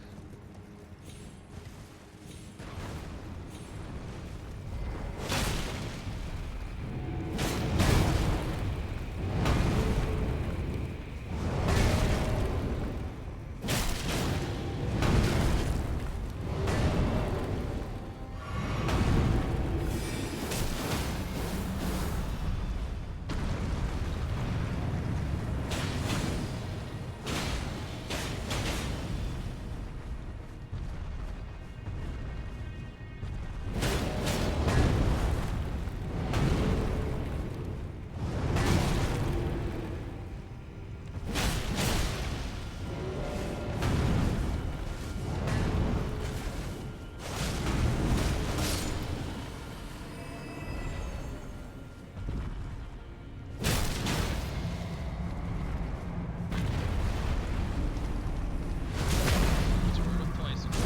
It's rolled twice in a row.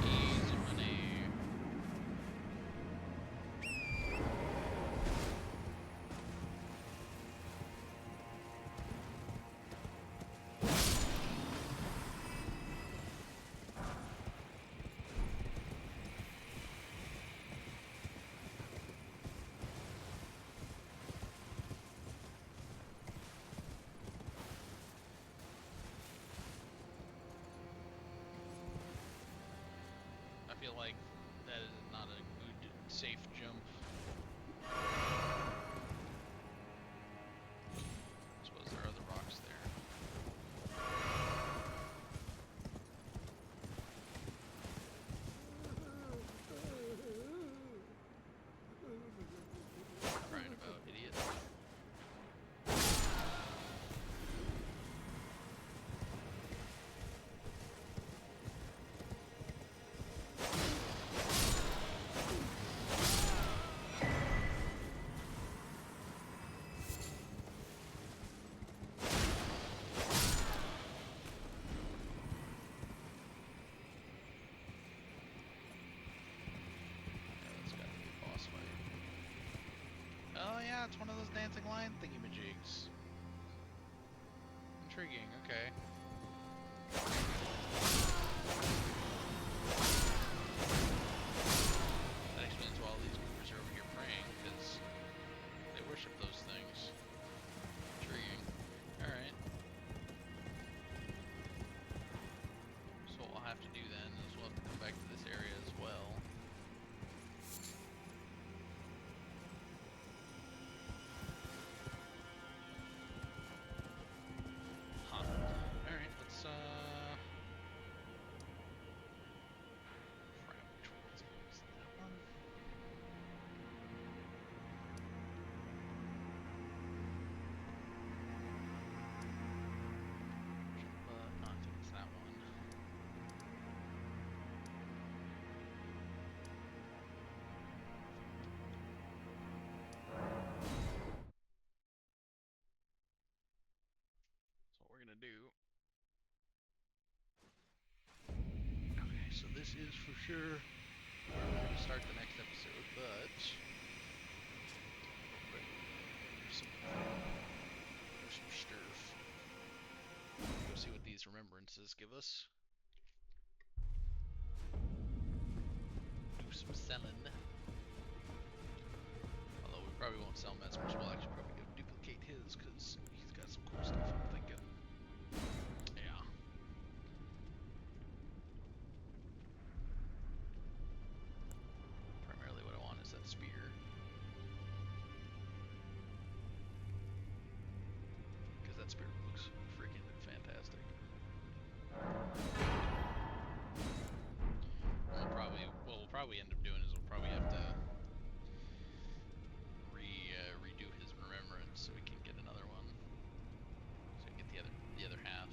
Easy money. I feel like that is not a good, safe jump. I suppose there are other rocks there. Crying about, idiot. Yeah, that's gotta be a boss fight. Oh yeah, it's one of those dancing lion thingy-majigs. Intriguing, okay. That explains why all these goobers are over here praying, because they worship those things. Intriguing. Alright. So what we'll have to do then is we'll have to come back to this gonna do. Okay, so this is for sure where we're gonna start the next episode, but there's some stuff. Go see what these remembrances give us. Do some selling. Although we probably won't sell Mesmer's, we'll actually probably go duplicate his because he's got some cool stuff, I'm thinking. Yeah. Primarily what I want is that spear. Because that spear looks freaking fantastic. What we'll probably end up doing is we'll probably have to redo his remembrance so we can get another one. So we can get the other half.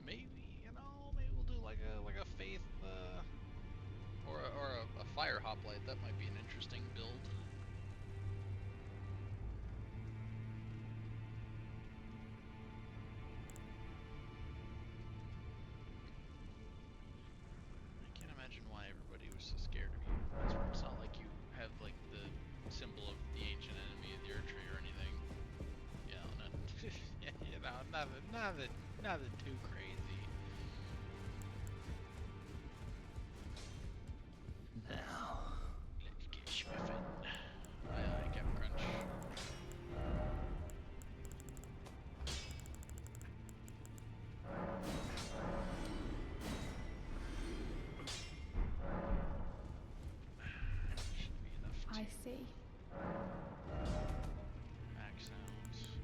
Maybe we'll do like a faith or a fire hoplite. That might be an interesting build. I can't imagine why everybody was so scared of you. It's not like you have like the symbol of the ancient enemy of the earth tree or anything. Yeah, nothing too crazy. Now. Let's get swiffing. Aye, aye, Captain Crunch. Should be enough to I see. max out. These.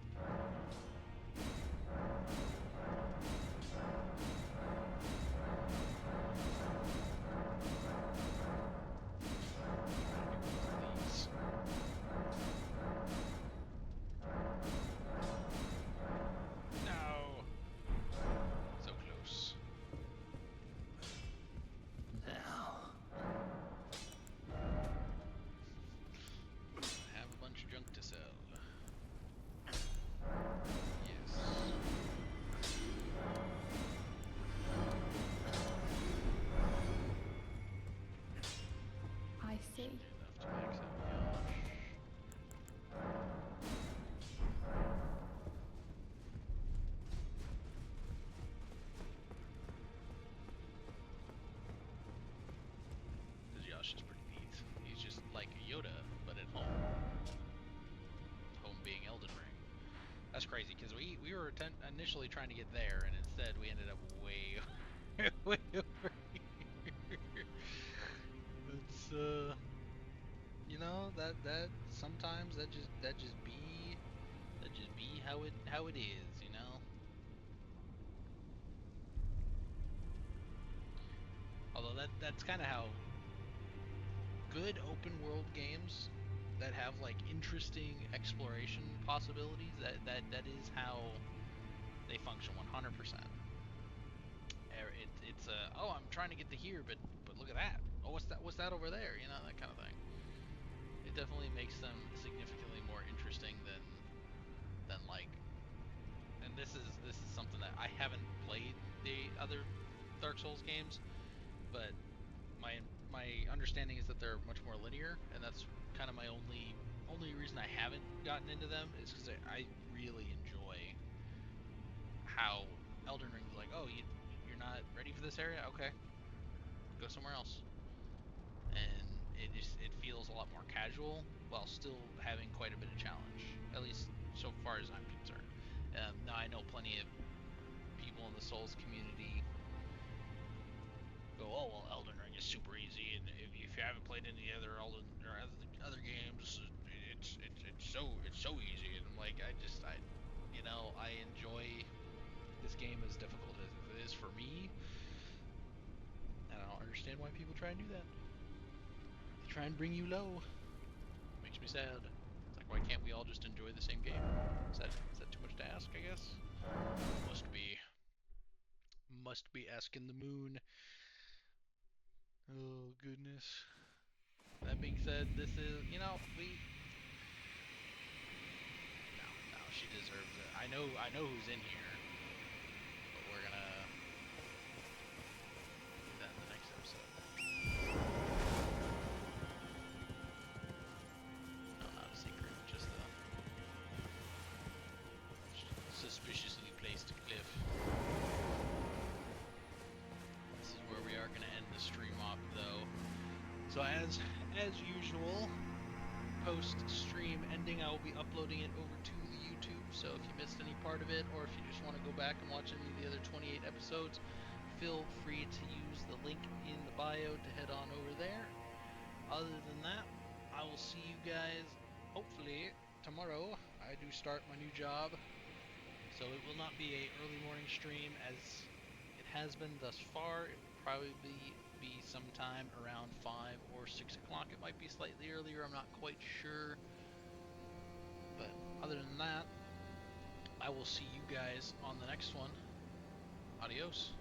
No! So close. Now. I have a bunch of junk to sell. Yes. I see. Enough to max out Yosh. Because Yosh is pretty neat. He's just like Yoda, but at home. Home being Elden Ring. That's crazy, because we were initially trying to get there, and instead we ended up way, way over here. It's you know, that sometimes that just be how it is, you know. Although that's kind of how good open world games that have like interesting exploration possibilities, that is how they function 100%. It's oh, I'm trying to get to here, but look at that. Oh, what's that over there? You know, that kind of thing. It definitely makes them significantly more interesting than like. And this is something that I haven't played the other Dark Souls games, but my understanding is that they're much more linear, and that's kind of my only reason I haven't gotten into them is because I really enjoy how Elden Ring's like, oh, you're not ready for this area? Okay, go somewhere else. And it feels a lot more casual while still having quite a bit of challenge, at least so far as I'm concerned. Now I know plenty of people in the Souls community go, oh well, Elden Ring is super easy, and if you haven't played any other Elden or other games, it's so easy. And I'm like, I enjoy this game as difficult as it is for me, and I don't understand why people try and do that. They try and bring you low. me sad. It's like, why can't we all just enjoy the same game? Is that too much to ask, I guess? Must be. Must be asking the moon. Oh, goodness. That being said, this is, you know, no, she deserves it. I know who's in here, but we're gonna do that in the next episode. No, not a secret, just a suspiciously placed cliff. This is where we are gonna end the stream off, though. So as usual, post stream ending, I will be uploading it over to the YouTube. So if you missed any part of it, or if you just want to go back and watch any of the other 28 episodes, feel free to use the link in the bio to head on over there. Other than that, I will see you guys hopefully tomorrow. I do start my new job, so it will not be a early morning stream as it has been thus far. It will probably be sometime around 5 or 6 o'clock. It might be slightly earlier, I'm not quite sure. But other than that, I will see you guys on the next one. Adios.